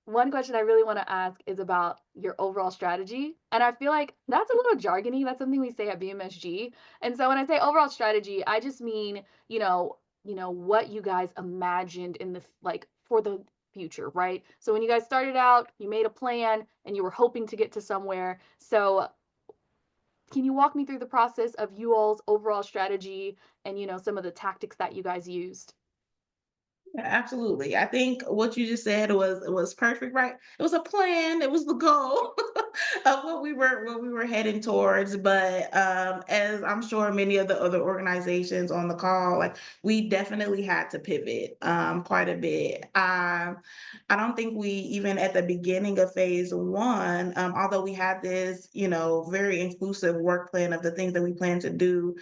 One question I really want to ask is about your overall strategy. And I feel like that's a little jargony. That's something we say at BMSG. And so when I say overall strategy, I just mean, what you guys imagined in the like for the future, right? So when you guys started out, you made a plan and you were hoping to get to somewhere. So can you walk me through the process of you all's overall strategy and some of the tactics that you guys used? Yeah, absolutely. I think what you just said was perfect, right? It was a plan, it was the goal of what we were heading towards. But as I'm sure many of the other organizations on the call, like we definitely had to pivot quite a bit. I don't think we even at the beginning of phase one, although we had this, very inclusive work plan of the things that we plan to do,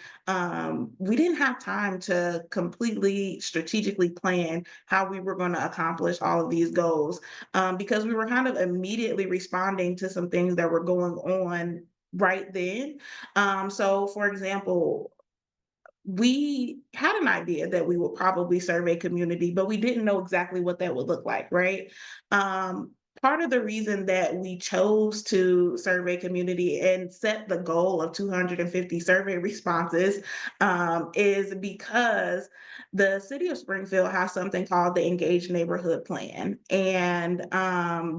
we didn't have time to completely strategically plan how we were going to accomplish all of these goals, because we were kind of immediately responding to some things that were going on right then. So, for example, we had an idea that we would probably survey community, but we didn't know exactly what that would look like, right? Um, Part of the reason that we chose to survey community and set the goal of 250 survey responses, is because the city of Springfield has something called the Engaged Neighborhood Plan. And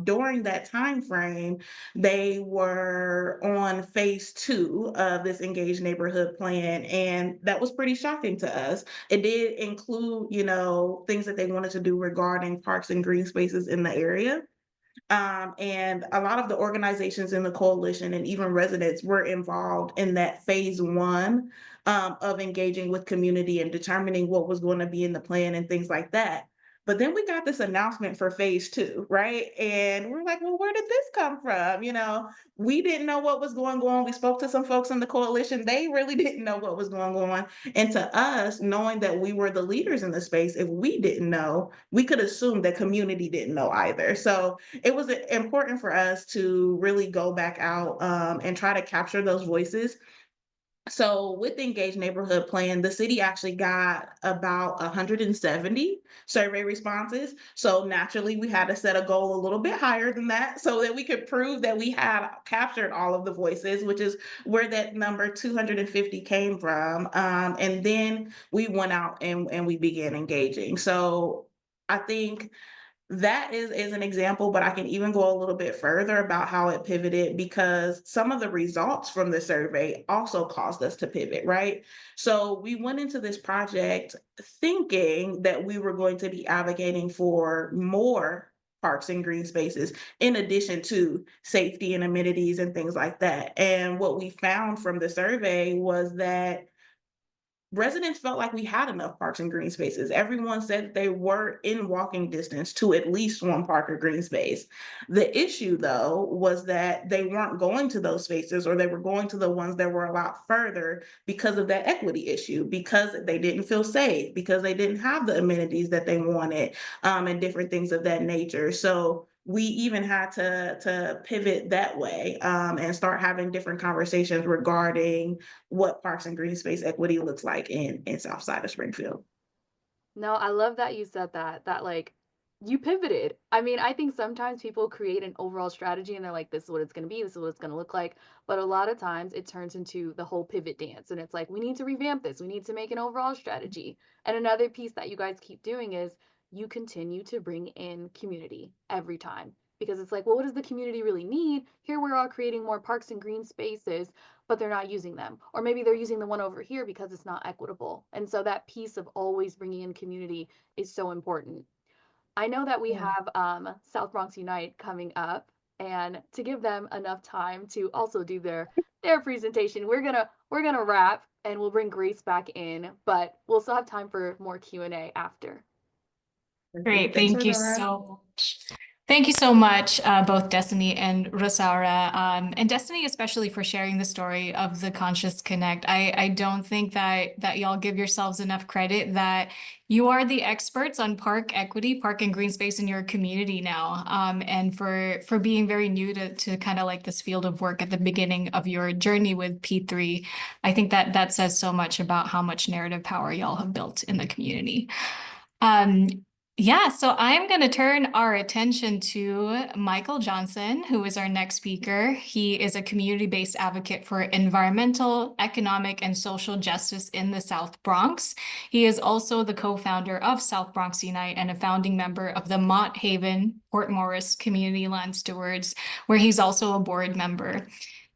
during that time frame, they were on phase two of this Engaged Neighborhood Plan, and that was pretty shocking to us. It did include, things that they wanted to do regarding parks and green spaces in the area. And a lot of the organizations in the coalition and even residents were involved in that phase one, of engaging with community and determining what was going to be in the plan and things like that. But then we got this announcement for phase two, right? And we're like, well, where did this come from? We didn't know what was going on. We spoke to some folks in the coalition. They really didn't know what was going on. And to us, knowing that we were the leaders in the space, if we didn't know, we could assume that community didn't know either. So it was important for us to really go back out, and try to capture those voices. So with the Engaged Neighborhood Plan, the city actually got about 170 survey responses. So naturally, we had to set a goal a little bit higher than that so that we could prove that we had captured all of the voices, which is where that number 250 came from. And then we went out and we began engaging. So I think that is an example, but I can even go a little bit further about how it pivoted, because some of the results from the survey also caused us to pivot, right? So we went into this project thinking that we were going to be advocating for more parks and green spaces in addition to safety and amenities and things like that. And what we found from the survey was that residents felt like we had enough parks and green spaces. Everyone said they were in walking distance to at least one park or green space. The issue, though, was that they weren't going to those spaces, or they were going to the ones that were a lot further because of that equity issue, because they didn't feel safe, because they didn't have the amenities that they wanted, and different things of that nature. So we even had to pivot that way, and start having different conversations regarding what parks and green space equity looks like in South Side of Springfield. No, I love that you said that like you pivoted. I mean, I think sometimes people create an overall strategy and they're like, this is what it's going to be, this is what it's going to look like. But a lot of times it turns into the whole pivot dance. And it's like, we need to revamp this, we need to make an overall strategy. And another piece that you guys keep doing is you continue to bring in community every time. Because it's like, well, what does the community really need? Here we're all creating more parks and green spaces, but they're not using them. Or maybe they're using the one over here because it's not equitable. And so that piece of always bringing in community is so important. I know that we Yeah. have South Bronx Unite coming up, and to give them enough time to also do their presentation, we're gonna wrap and we'll bring Grace back in, but we'll still have time for more Q&A after. Great, Thanks, thank you Aurora. so much. Thank you so much, both Destiny and Rosaura, and Destiny especially for sharing the story of the Conscious Connect. I don't think that y'all give yourselves enough credit that you are the experts on park equity, park and green space in your community now, and for being very new to kind of like this field of work at the beginning of your journey with P3. I think that says so much about how much narrative power y'all have built in the community. Um, yeah, so I'm going to turn our attention to Michael Johnson, who is our next speaker. He is a community-based advocate for environmental, economic, and social justice in the South Bronx. He is also the co-founder of South Bronx Unite and a founding member of the Mott Haven Port Morris Community Land Stewards, where he's also a board member.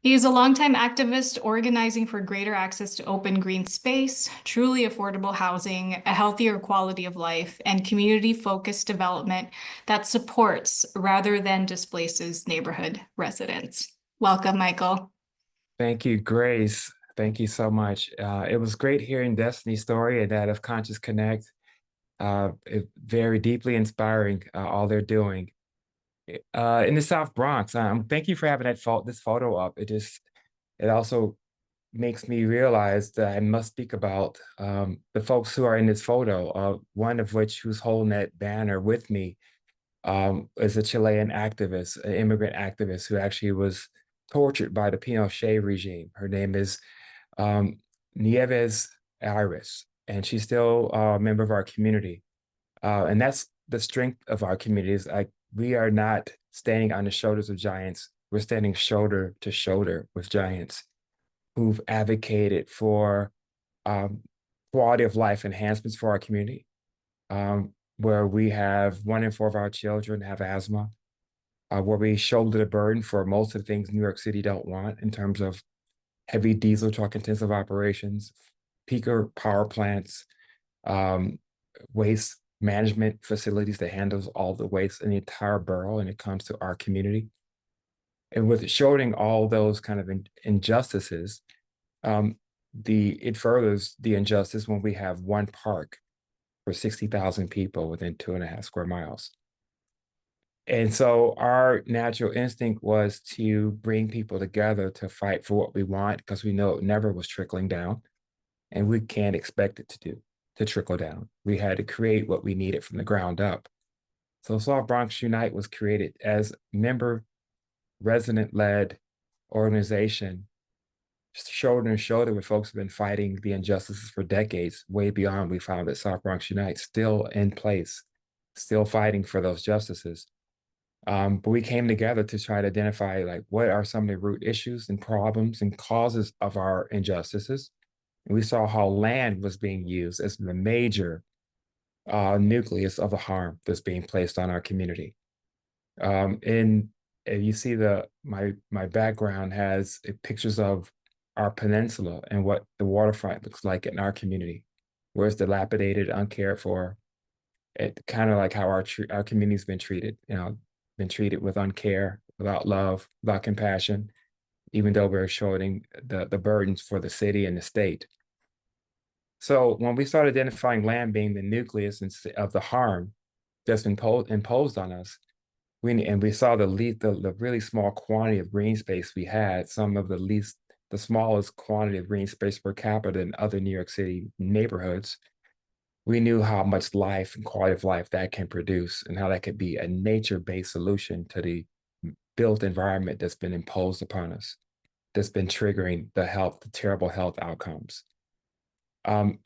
He is a longtime activist organizing for greater access to open green space, truly affordable housing, a healthier quality of life, and community-focused development that supports rather than displaces neighborhood residents. Welcome, Michael. Thank you, Grace. Thank you so much. It was great hearing Destiny's story and that of Conscious Connect. Very deeply inspiring, all they're doing. In the South Bronx, thank you for having this photo up. It also makes me realize that I must speak about the folks who are in this photo, one of which who's holding that banner with me is a Chilean activist, an immigrant activist who actually was tortured by the Pinochet regime. Her name is Nieves Iris, and she's still a member of our community. And that's the strength of our communities. We are not standing on the shoulders of giants. We're standing shoulder to shoulder with giants who've advocated for quality of life enhancements for our community, where we have 1 in 4 of our children have asthma, where we shoulder the burden for most of the things New York City don't want in terms of heavy diesel truck intensive operations, peaker power plants, waste management facilities that handles all the waste in the entire borough when it comes to our community. And with showing all those kind of injustices, it furthers the injustice when we have one park for 60,000 people within 2.5 square miles. And so our natural instinct was to bring people together to fight for what we want, because we know it never was trickling down, and we can't expect it to trickle down. We had to create what we needed from the ground up. So South Bronx Unite was created as member resident-led organization, shoulder to shoulder with folks who've been fighting the injustices for decades, way beyond we founded South Bronx Unite, still in place, still fighting for those justices. But we came together to try to identify like what are some of the root issues and problems and causes of our injustices. And we saw how land was being used as the major nucleus of the harm that's being placed on our community. And you see my background has pictures of our peninsula and what the waterfront looks like in our community, where it's dilapidated, uncared for. It kind of like how our community's been treated, been treated with uncare, without love, without compassion, even though we're shouldering the burdens for the city and the state. So when we started identifying land being the nucleus of the harm that's been imposed on us, we saw the really small quantity of green space we had, the smallest quantity of green space per capita in other New York City neighborhoods. We knew how much life and quality of life that can produce, and how that could be a nature-based solution to the built environment that's been imposed upon us, that's been triggering the terrible health outcomes.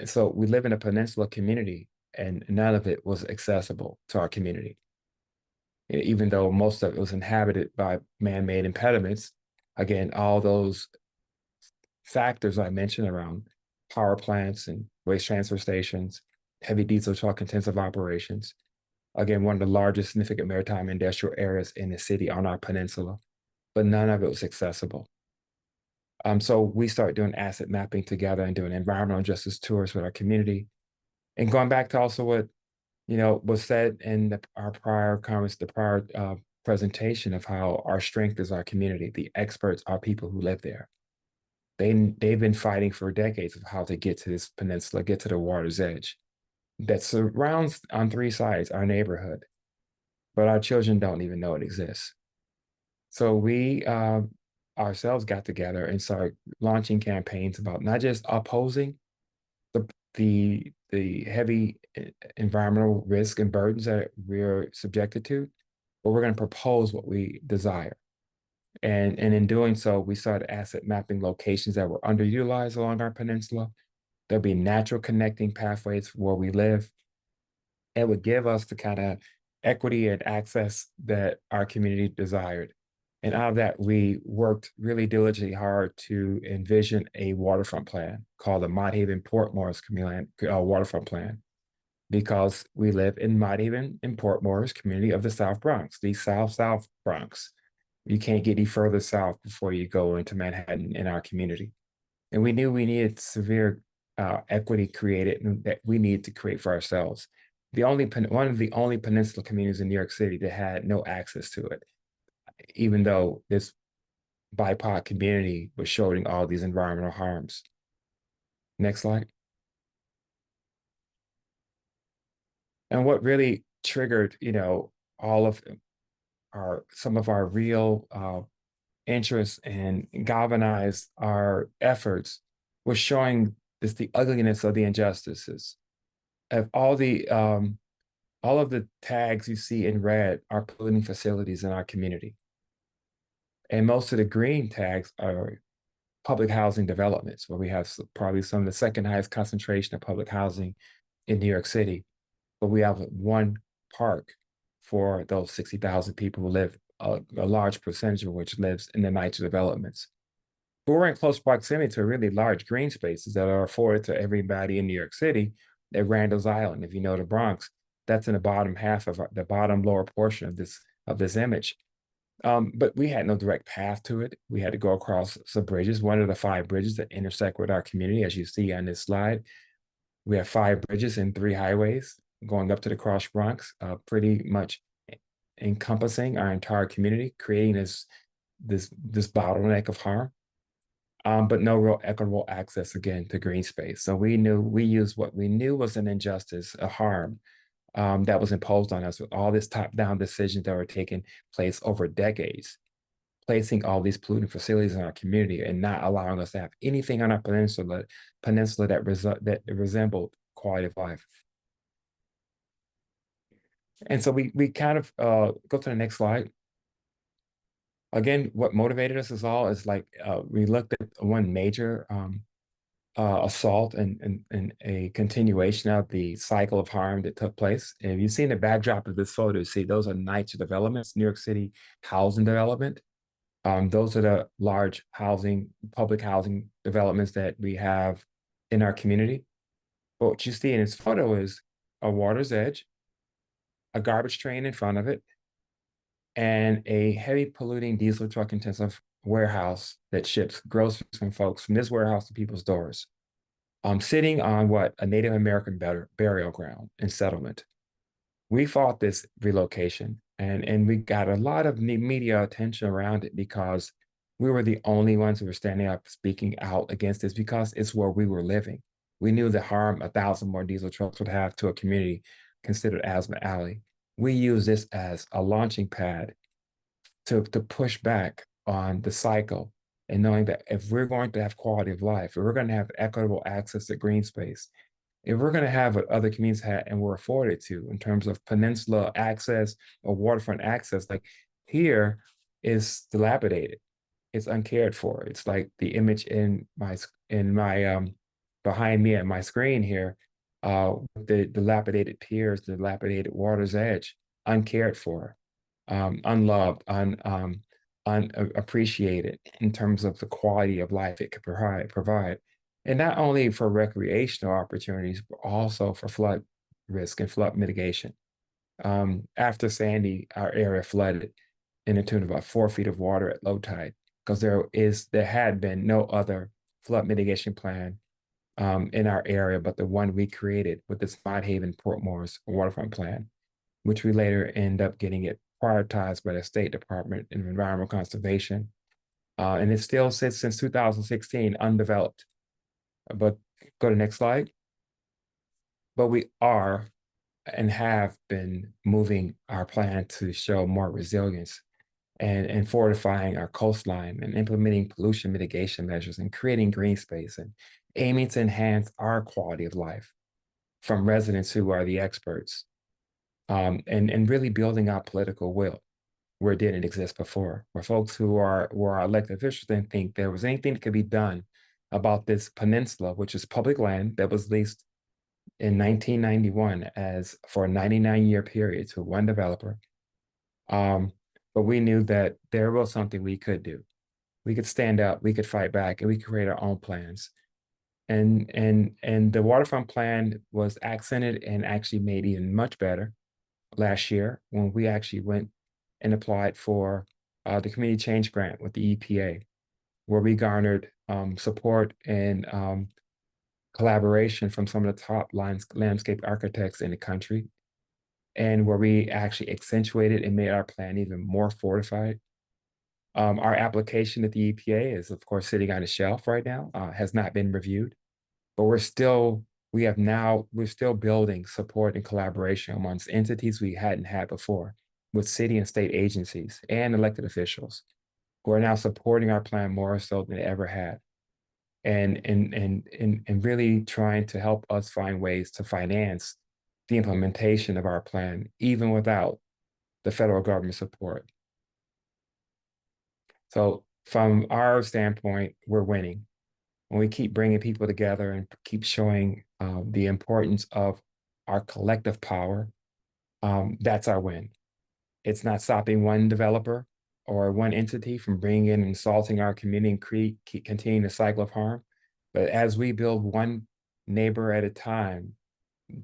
So we live in a peninsula community, and none of it was accessible to our community. even though most of it was inhabited by man-made impediments. Again, all those factors I mentioned around power plants and waste transfer stations, heavy diesel truck intensive operations. Again, one of the largest significant maritime industrial areas in the city on our peninsula, but none of it was accessible. So we started doing asset mapping together and doing environmental justice tours with our community. And going back to also what was said in our prior comments, the prior presentation of how our strength is our community. The experts are people who live there. They've been fighting for decades of how to get to this peninsula, get to the water's edge that surrounds on three sides our neighborhood, but our children don't even know it exists. So we ourselves got together and started launching campaigns about not just opposing the heavy environmental risk and burdens that we're subjected to, but we're going to propose what we desire. And in doing so, we started asset mapping locations that were underutilized along our peninsula. There'll be natural connecting pathways where we live. It would give us the kind of equity and access that our community desired. And out of that, we worked really diligently hard to envision a waterfront plan called the Mott Haven Port Morris Waterfront Plan, because we live in Mott Haven and Port Morris community of the South Bronx, the South Bronx. You can't get any further south before you go into Manhattan in our community. And we knew we needed severe equity created and that we needed to create for ourselves. One of the only peninsula communities in New York City that had no access to it, even though this BIPOC community was showing all these environmental harms. Next slide. And what really triggered, all of some of our real interests and galvanized our efforts was showing the ugliness of the injustices. Of all of the tags you see in red are polluting facilities in our community. And most of the green tags are public housing developments, where we have probably some of the second highest concentration of public housing in New York City. But we have one park for those 60,000 people who live, a large percentage of which lives in the NYCHA developments. But we're in close proximity to really large green spaces that are afforded to everybody in New York City at Randall's Island. If you know the Bronx, that's in the bottom half of the bottom lower portion of this image. But we had no direct path to it. We had to go across some bridges, one of the 5 bridges that intersect with our community, as you see on this slide. We have 5 bridges and 3 highways going up to the Cross Bronx, pretty much encompassing our entire community, creating this bottleneck of harm, but no real equitable access again to green space. So we used what we knew was an injustice, a harm that was imposed on us with all this top-down decisions that were taking place over decades, placing all these polluting facilities in our community and not allowing us to have anything on our peninsula that resembled quality of life. And so we kind of go to the next slide. Again, what motivated us is like we looked at one major assault and a continuation of the cycle of harm that took place. And if you see in the backdrop of this photo, you see those are NYCHA developments, New York City housing development. Those are the large public housing developments that we have in our community. But what you see in this photo is a water's edge, a garbage train in front of it, and a heavy polluting diesel truck intensive warehouse that ships groceries from folks from this warehouse to people's doors. Sitting on a Native American burial ground and settlement. We fought this relocation and we got a lot of media attention around it because we were the only ones who were standing up speaking out against this, because it's where we were living. We knew the harm 1,000 more diesel trucks would have to a community considered Asthma Alley. We use this as a launching pad to push back on the cycle, and knowing that if we're going to have quality of life, if we're going to have equitable access to green space, if we're going to have what other communities have and we're afforded to in terms of peninsula access or waterfront access, like here is dilapidated. It's uncared for. It's like the image in my behind me at my screen here, the dilapidated piers, the dilapidated water's edge, uncared for. unloved, unappreciated in terms of the quality of life it could provide. And not only for recreational opportunities, but also for flood risk and flood mitigation. After Sandy, our area flooded in the tune of about 4 feet of water at low tide, because there had been no other flood mitigation plan in our area but the one we created with the Smart Haven Port Morris waterfront plan, which we later end up getting it prioritized by the State Department of Environmental Conservation. And it still sits since 2016 undeveloped. But go to the next slide. But we are and have been moving our plan to show more resilience and fortifying our coastline and implementing pollution mitigation measures and creating green space and aiming to enhance our quality of life from residents who are the experts, and really building our political will where it didn't exist before, where folks who were our elected officials didn't think there was anything that could be done about this peninsula, which is public land that was leased in 1991 as for a 99-year period to one developer. But we knew that there was something we could do. We could stand up, we could fight back, and we could create our own plans. And the waterfront plan was accented and actually made even much better last year when we actually went and applied for the Community Change Grant with the EPA, where we garnered support and collaboration from some of the top landscape architects in the country, and where we actually accentuated and made our plan even more fortified. Our application at the EPA is, of course, sitting on a shelf right now, has not been reviewed, but we're still building support and collaboration amongst entities we hadn't had before, with city and state agencies and elected officials who are now supporting our plan more so than they ever had. And really trying to help us find ways to finance the implementation of our plan, even without the federal government support. So from our standpoint, we're winning. When we keep bringing people together and keep showing the importance of our collective power, that's our win. It's not stopping one developer or one entity from bringing in and assaulting our community and continuing the cycle of harm. But as we build one neighbor at a time,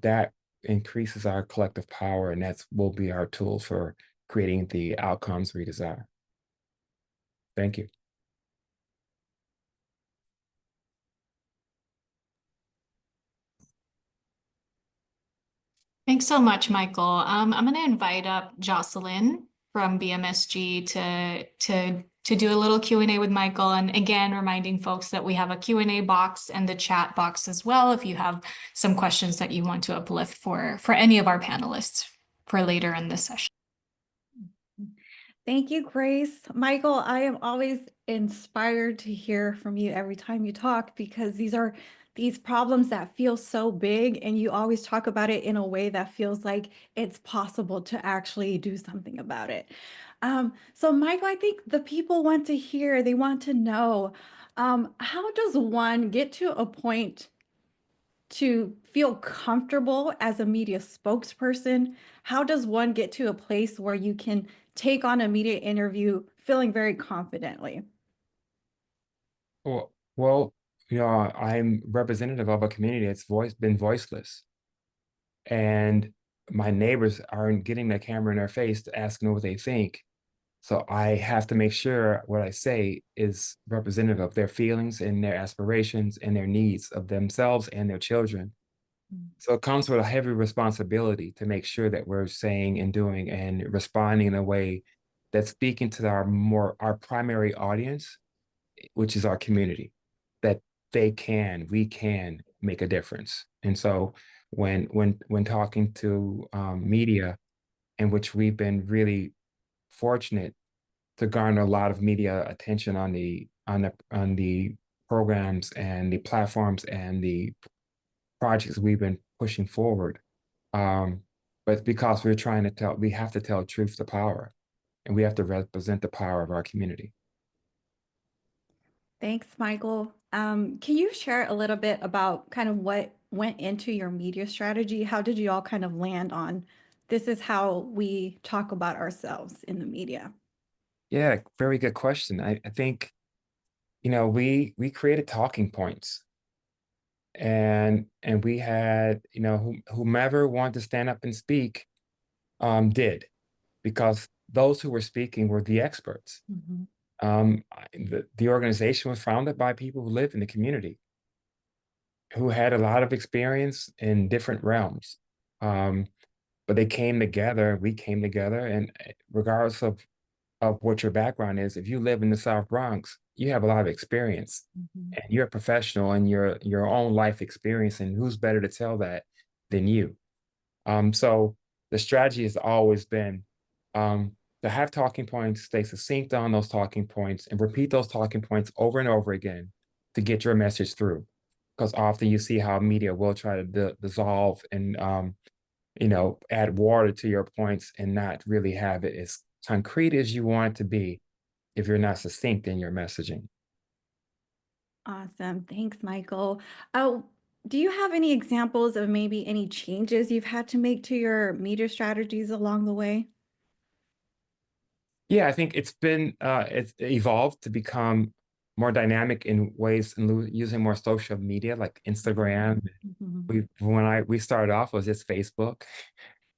that increases our collective power, and that will be our tool for creating the outcomes we desire. Thank you. Thanks so much, Michael. I'm going to invite up Jocelyn from BMSG to do a little Q&A with Michael. And again, reminding folks that we have a Q&A box and the chat box as well, if you have some questions that you want to uplift for any of our panelists for later in this session. Thank you, Grace. Michael, I am always inspired to hear from you every time you talk, because these are these problems that feel so big, and you always talk about it in a way that feels like it's possible to actually do something about it. So Michael, I think the people want to hear, they want to know, how does one get to a point to feel comfortable as a media spokesperson? How does one get to a place where you can take on a media interview feeling very confidently? Well, I'm representative of a community that's been voiceless. And my neighbors aren't getting the camera in their face to ask them what they think. So I have to make sure what I say is representative of their feelings and their aspirations and their needs of themselves and their children. So it comes with a heavy responsibility to make sure that we're saying and doing and responding in a way that's speaking to our primary audience, which is our community, that we can make a difference. And so when talking to media, in which we've been really fortunate to garner a lot of media attention on the programs and the platforms and the projects we've been pushing forward. But because we have to tell truth to power, and we have to represent the power of our community. Thanks, Michael. Can you share a little bit about kind of what went into your media strategy? How did you all kind of land on this is how we talk about ourselves in the media? Yeah, very good question. I think, we created talking points, and we had, whomever wanted to stand up and speak, did, because those who were speaking were the experts. Mhm. The organization was founded by people who live in the community, who had a lot of experience in different realms. Um, but they came together, we came together, and regardless of what your background is, if you live in the South Bronx, you have a lot of experience, Mhm. and you're a professional in your own life experience, and who's better to tell that than you? So the strategy has always been to have talking points, stay succinct on those talking points, and repeat those talking points over and over again to get your message through. Because often you see how media will try to dissolve and add water to your points and not really have it as concrete as you want it to be if you're not succinct in your messaging. Awesome. Thanks, Michael. Oh, do you have any examples of maybe any changes you've had to make to your media strategies along the way? Yeah, I think it's evolved to become more dynamic in ways and using more social media like Instagram. Mhm. We started off was just Facebook,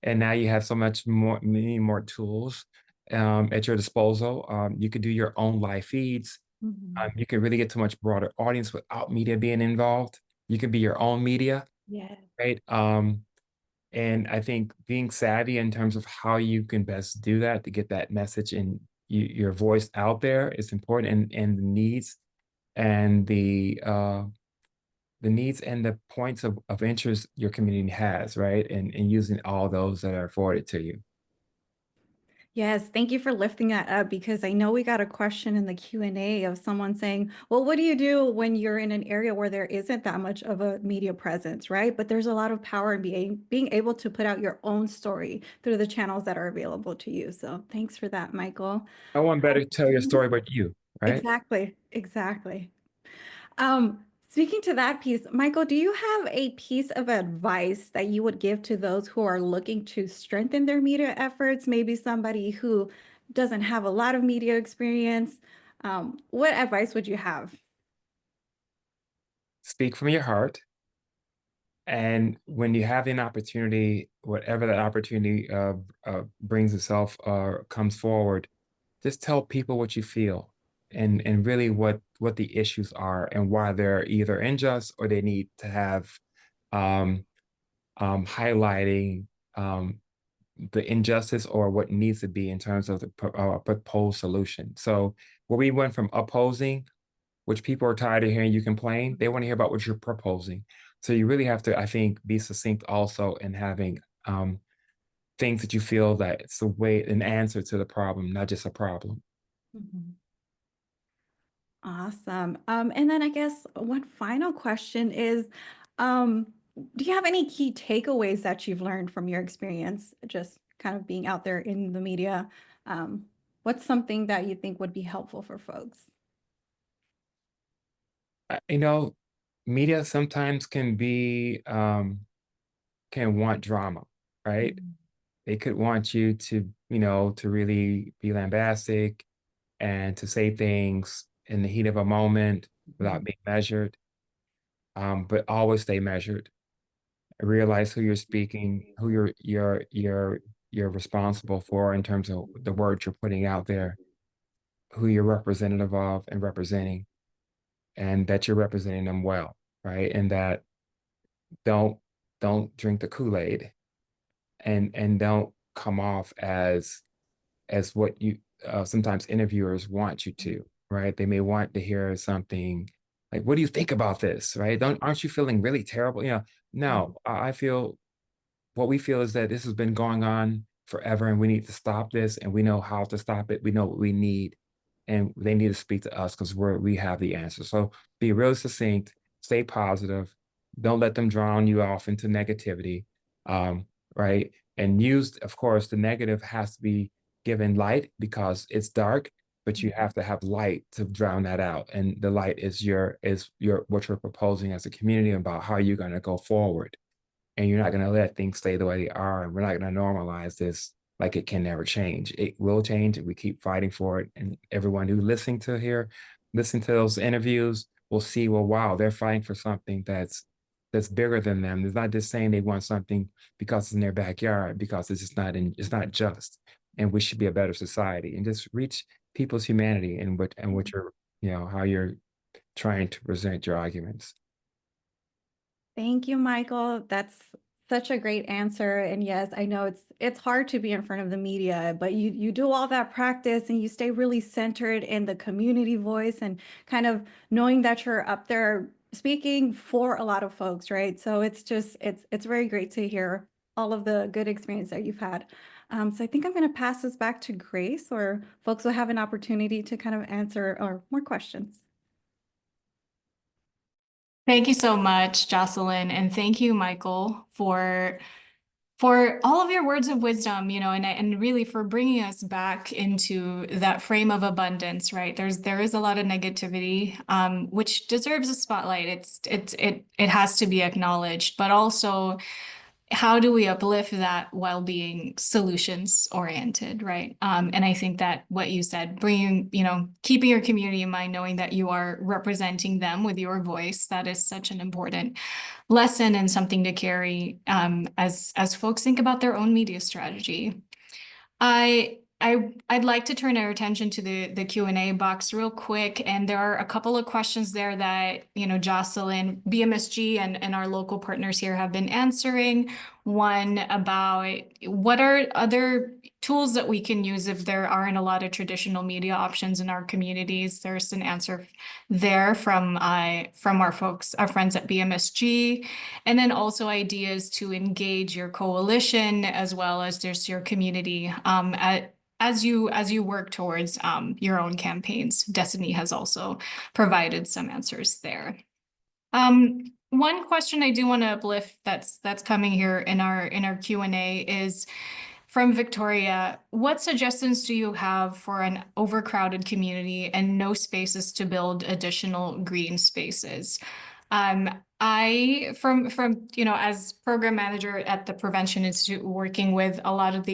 and now you have so much more, many more tools at your disposal. You could do your own live feeds. Mhm. You can really get to a much broader audience without media being involved. You can be your own media, Yeah. right? And I think being savvy in terms of how you can best do that to get that message and your voice out there is important, and the needs and the points of interest your community has, right? And using all those that are afforded to you. Yes, thank you for lifting that up because I know we got a question in the Q&A of someone saying, well, what do you do when you're in an area where there isn't that much of a media presence, right? But there's a lot of power in being able to put out your own story through the channels that are available to you. So thanks for that, Michael. No one better tell your story but you, right? Exactly, exactly. Speaking to that piece, Michael, do you have a piece of advice that you would give to those who are looking to strengthen their media efforts? Maybe somebody who doesn't have a lot of media experience. What advice would you have? Speak from your heart. And when you have an opportunity, whatever that opportunity brings itself or comes forward, just tell people what you feel, and really what the issues are and why they're either unjust or they need to have um, highlighting the injustice or what needs to be in terms of the proposed solution. So where we went from opposing, which people are tired of hearing you complain, they want to hear about what you're proposing. So you really have to, I think, be succinct also in having things that you feel that it's a way, an answer to the problem, not just a problem. Mhm. Awesome. And then I guess one final question is, um, do you have any key takeaways that you've learned from your experience, just kind of being out there in the media? Um, what's something that you think would be helpful for folks? You know, media sometimes can want drama, right? Mhm. They could want you to, to really be lambastic and to say things in the heat of a moment without Mhm. being measured. But always stay measured. Realize who you're speaking, who you're responsible for in terms of the words you're putting out there, who you're representative of and representing, and that you're representing them well, right? And that don't don't drink the Kool-Aid, and don't come off as what you sometimes interviewers want you to, right? They may want to hear something like, "What do you think about this?" Right? Don't Aren't you feeling really terrible? No, I feel what we feel is that this has been going on forever, and we need to stop this, and we know how to stop it. We know what we need, and they need to speak to us because we have the answer. So be real succinct, stay positive, don't let them drown you off into negativity, right? And use, of course, the negative has to be given light because it's dark, but you have to have light to drown that out. And the light is your what you're proposing as a community about how you're going to go forward. and you're not going to let things stay the way they are. And we're not going to normalize this like it can never change. It will change if we keep fighting for it. And everyone who's listen to those interviews will see, well, wow, they're fighting for something that's bigger than them. It's not just saying they want something because it's in their backyard, because it's just it's not just. And we should be a better society, and just reach people's humanity and what you're, how you're trying to present your arguments. Thank you, Michael. That's such a great answer. And yes, I know it's hard to be in front of the media, but you do all that practice and you stay really centered in the community voice and kind of knowing that you're up there speaking for a lot of folks, right? So it's very great to hear all of the good experience that you've had. So I think I'm going to pass this back to Grace, or folks will have an opportunity to kind of answer or more questions. Thank you so much, Jocelyn, and thank you, Michael, for all of your words of wisdom, and really for bringing us back into that frame of abundance, right? There is a lot of negativity, which deserves a spotlight. It has to be acknowledged, but also, how do we uplift that while being solutions oriented, right? And I think that what you said, keeping your community in mind, knowing that you are representing them with your voice, that is such an important lesson and something to carry as folks think about their own media strategy. I'd like to turn our attention to the Q&A box real quick, and there are a couple of questions there that Jocelyn, BMSG, and our local partners here have been answering. One about what are other tools that we can use if there aren't a lot of traditional media options in our communities. There's an answer there from our friends at BMSG, and then also ideas to engage your coalition as well as just your community as you work towards your own campaigns. Destiny has also provided some answers there. One question I do want to uplift that's coming here in our Q&A is from Victoria. What suggestions do you have for an overcrowded community and no spaces to build additional green spaces? I, from as program manager at the Prevention Institute, working with a lot of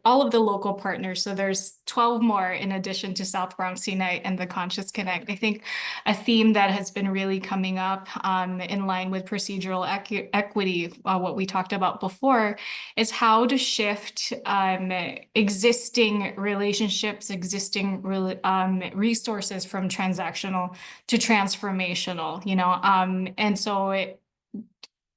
all of the local partners. So there's 12 more in addition to South Bronx Unite and the Conscious Connect. I think a theme that has been really coming up in line with procedural equity, what we talked about before, is how to shift existing relationships, existing resources from transactional to transformational, and so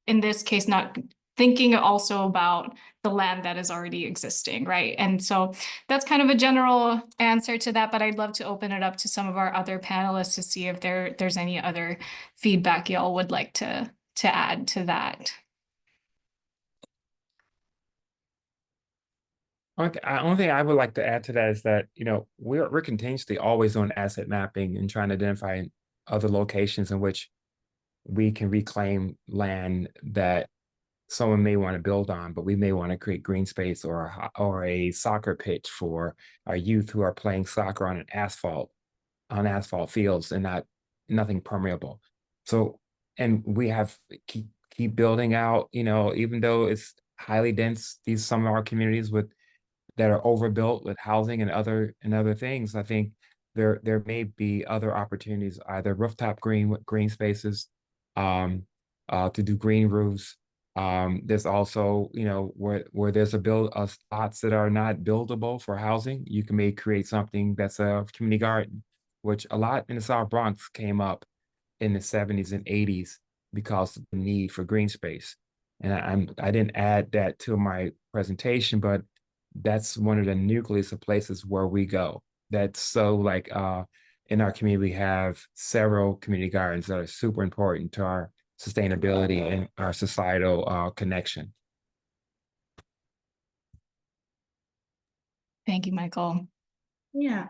in this case, not thinking also about the land that is already existing, right? And so that's kind of a general answer to that, but I'd love to open it up to some of our other panelists to see if there's any other feedback y'all would like to add to that. Only thing I would like to add to that is that, we're continuously always on asset mapping and trying to identify other locations in which we can reclaim land that someone may want to build on, but we may want to create green space or a soccer pitch for our youth who are playing soccer on asphalt fields and nothing permeable. So, and we have keep building out, even though it's highly dense, some of our communities that are overbuilt with housing and other things. I think there may be other opportunities, either rooftop green spaces, to do green roofs. There's also, where there's spots that are not buildable for housing, you may create something that's a community garden, which a lot in the South Bronx came up in the 70s and 80s because of the need for green space. And I didn't add that to my presentation, but that's one of the nucleus of places where we go. That's so in our community, we have several community gardens that are super important to our sustainability and our societal connection. Thank you, Michael. Yeah,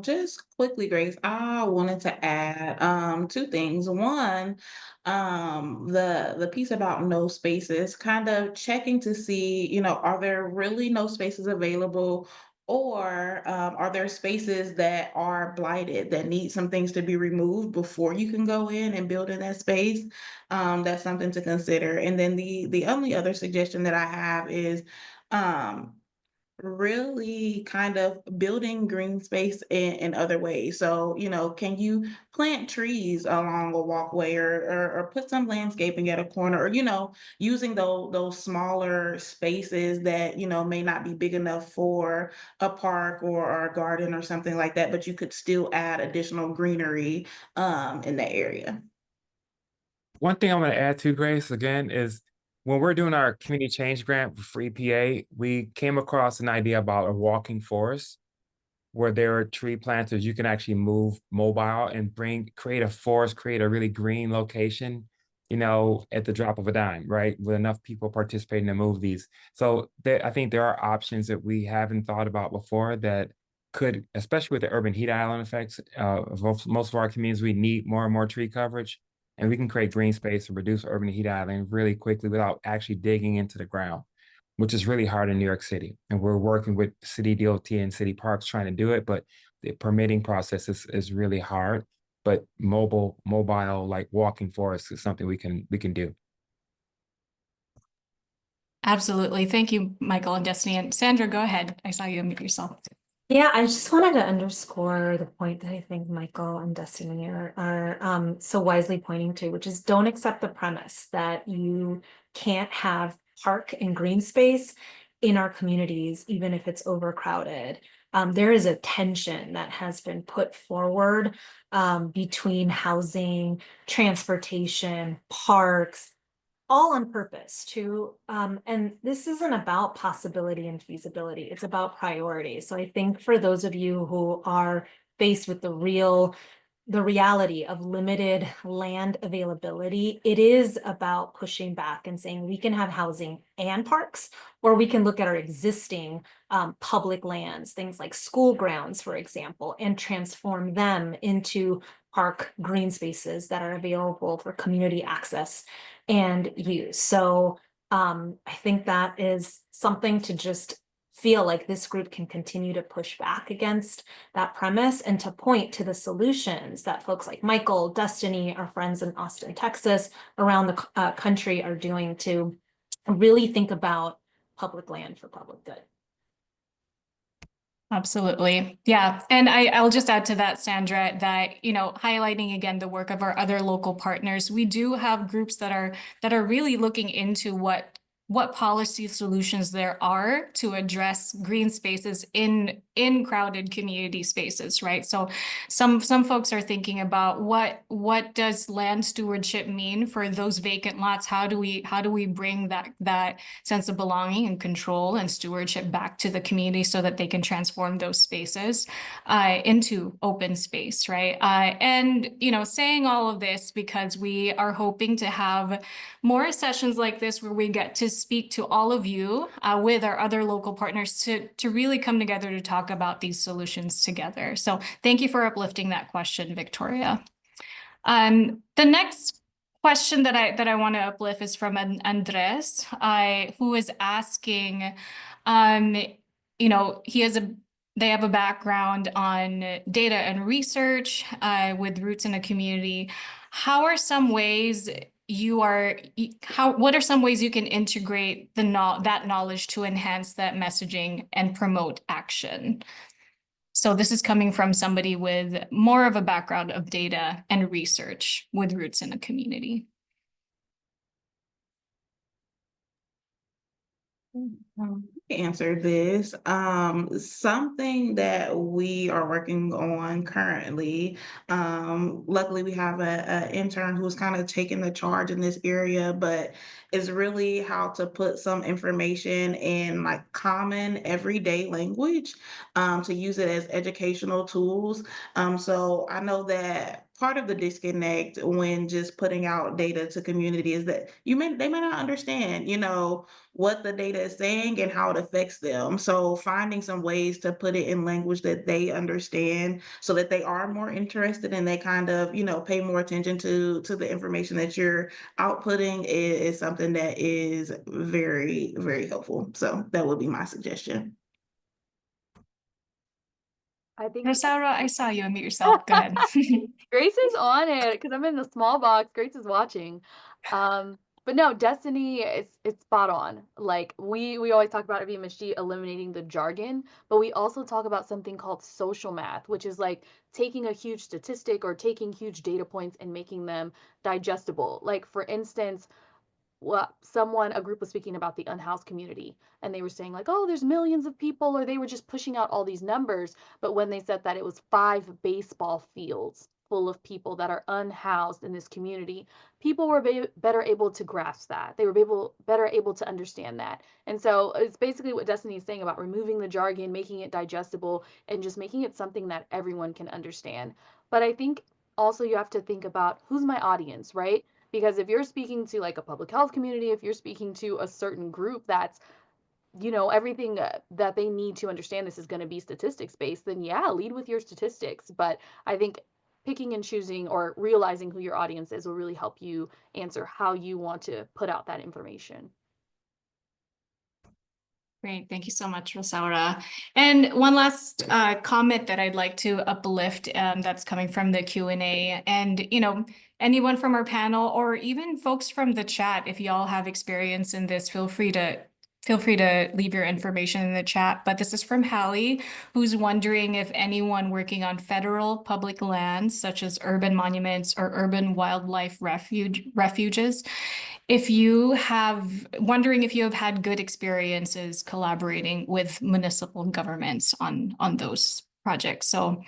just quickly, Grace, I wanted to add two things. One, the piece about no spaces, kind of checking to see, are there really no spaces available, Or are there spaces that are blighted that need some things to be removed before you can go in and build in that space? That's something to consider. And then the only other suggestion that I have is um, really kind of building green space in other ways. So, can you plant trees along a walkway, or put some landscaping at a corner, or, using those smaller spaces that, may not be big enough for a park or a garden or something like that, but you could still add additional greenery in that area. One thing I'm going to add to, Grace, again, is when we're doing our community change grant for EPA, we came across an idea about a walking forest where there are tree planters. You can actually move mobile and create a forest, create a really green location, at the drop of a dime, right? With enough people participating to move these. So I think there are options that we haven't thought about before that could, especially with the urban heat island effects of most of our communities, we need more and more tree coverage. And we can create green space to reduce urban heat island really quickly without actually digging into the ground, which is really hard in New York City. And we're working with city DOT and city parks trying to do it, but the permitting process is really hard. But mobile, like walking forests is something we can do. Absolutely. Thank you, Michael and Destiny. And Sandra, go ahead. I saw you unmute yourself. Yeah, I just wanted to underscore the point that I think Michael and Destiny are so wisely pointing to, which is don't accept the premise that you can't have park and green space in our communities, even if it's overcrowded. There is a tension that has been put forward between housing, transportation, parks, all on purpose to and this isn't about possibility and feasibility, it's about priority. So I think for those of you who are faced with the reality of limited land availability, it is about pushing back and saying we can have housing and parks, or we can look at our existing public lands, things like school grounds, for example, and transform them into park green spaces that are available for community access and use. So I think that is something to just feel like this group can continue to push back against that premise and to point to the solutions that folks like Michael, Destiny, our friends in Austin, Texas, around the country are doing to really think about public land for public good. Absolutely. Yeah. And I'll just add to that, Sandra, that, highlighting again the work of our other local partners, we do have groups that are really looking into what policy solutions there are to address green spaces in crowded community spaces, right? So some folks are thinking about what does land stewardship mean for those vacant lots? How do we bring that sense of belonging and control and stewardship back to the community so that they can transform those spaces into open space, right? And saying all of this because we are hoping to have more sessions like this where we get to speak to all of you with our other local partners to really come together to talk about these solutions together. So thank you for uplifting that question, Victoria. The next question that I want to uplift is from Andres, who is asking, they have a background on data and research with roots in a community. What are some ways you can integrate that knowledge to enhance that messaging and promote action? So this is coming from somebody with more of a background of data and research with roots in a community. Answer this. Something that we are working on currently. Luckily, we have an intern who's kind of taking the charge in this area, but is really how to put some information in like common everyday language to use it as educational tools. So I know that part of the disconnect when just putting out data to community is that they may not understand, what the data is saying and how it affects them. So finding some ways to put it in language that they understand so that they are more interested and they kind of, pay more attention to the information that you're outputting is something that is very, very helpful. So that would be my suggestion. I think Rosaura, I saw you unmute yourself. Go ahead. Grace is on it because I'm in the small box. Grace is watching. But no, Destiny is it's spot on. Like we always talk about at BMSG eliminating the jargon, but we also talk about something called social math, which is like taking a huge statistic or taking huge data points and making them digestible. Like for instance, a group was speaking about the unhoused community, and they were saying like, oh, there's millions of people, or they were just pushing out all these numbers. But when they said that it was 5 baseball fields full of people that are unhoused in this community, people were better able to grasp that. They were better able to understand that. And so it's basically what Destiny is saying about removing the jargon, making it digestible, and just making it something that everyone can understand. But I think also you have to think about who's my audience, right? Because if you're speaking to like a public health community, if you're speaking to a certain group that's, everything that they need to understand this is going to be statistics based, then yeah, lead with your statistics. But I think picking and choosing or realizing who your audience is will really help you answer how you want to put out that information. Great, thank you so much, Rosaura. And one last comment that I'd like to uplift that's coming from the Q&A. And, anyone from our panel or even folks from the chat, if y'all have experience in this, feel free to leave your information in the chat. But this is from Hallie, who's wondering if anyone working on federal public lands, such as urban monuments or urban wildlife refuges, wondering if you have had good experiences collaborating with municipal governments on those projects. So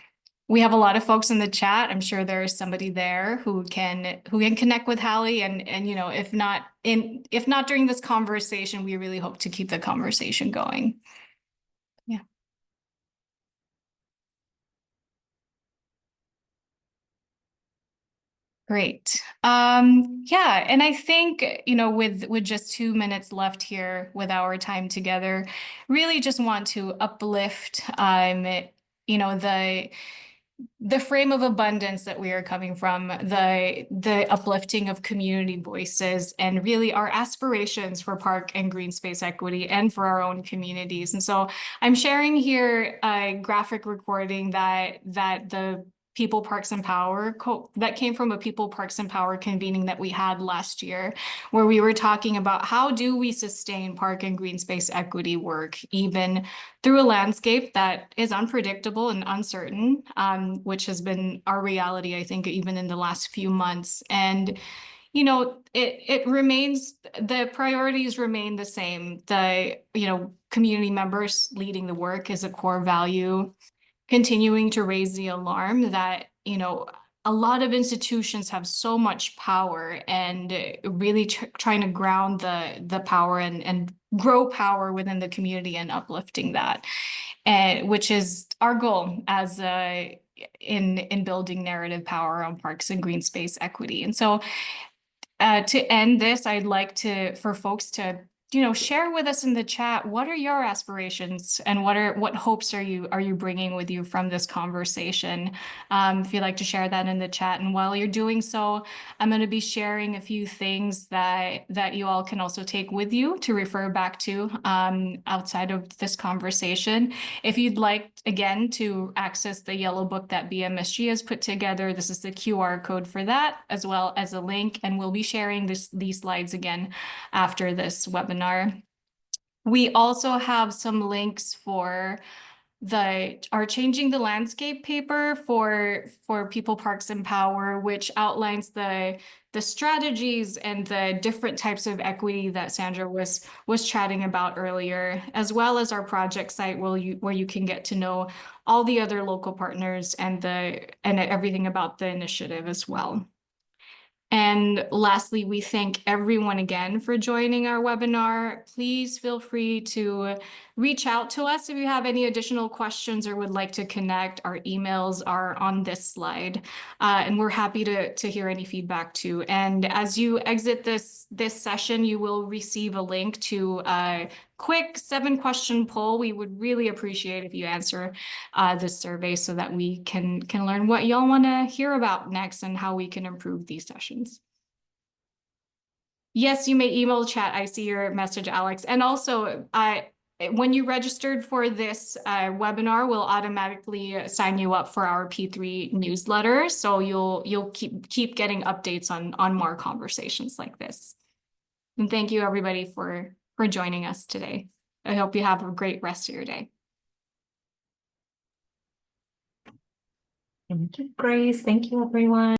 we have a lot of folks in the chat. I'm sure there is somebody there who can connect with Hallie, and if not during this conversation, we really hope to keep the conversation going. Yeah. Great. Yeah, and I think, with just 2 minutes left here with our time together, really just want to uplift, the frame of abundance that we are coming from, the uplifting of community voices, and really our aspirations for park and green space equity and for our own communities. And so I'm sharing here a graphic recording that the People Parks and Power that came from a People Parks and Power convening that we had last year, where we were talking about how do we sustain park and green space equity work even through a landscape that is unpredictable and uncertain, which has been our reality, I think, even in the last few months. And it remains, the priorities remain the same. Community members leading the work is a core value, continuing to raise the alarm that, a lot of institutions have so much power, and really trying to ground the power and grow power within the community and uplifting that, and which is our goal as in building narrative power on parks and green space equity. And so to end this, I'd like for folks to share with us in the chat, what are your aspirations and what hopes are you bringing with you from this conversation? If you'd like to share that in the chat. And while you're doing so, I'm going to be sharing a few things that you all can also take with you to refer back to outside of this conversation. If you'd like, again, to access the yellow book that BMSG has put together, this is the QR code for that, as well as a link, and we'll be sharing these slides again after this webinar. We also have some links for our Changing the Landscape paper for People Parks and Power, which outlines the strategies and the different types of equity that Sandra was chatting about earlier, as well as our project site where you can get to know all the other local partners and everything about the initiative as well. And lastly, we thank everyone again for joining our webinar. Please feel free to reach out to us if you have any additional questions or would like to connect. Our emails are on this slide, and we're happy to hear any feedback too. And as you exit this session, you will receive a link to a quick 7-question poll. We would really appreciate if you answer this survey so that we can learn what y'all want to hear about next and how we can improve these sessions. Yes, you may email chat. I see your message, Alex. And also, when you registered for this webinar, we'll automatically sign you up for our P3 newsletter. So you'll keep getting updates on more conversations like this. And thank you everybody for joining us today. I hope you have a great rest of your day. Thank you, Grace. Thank you, everyone.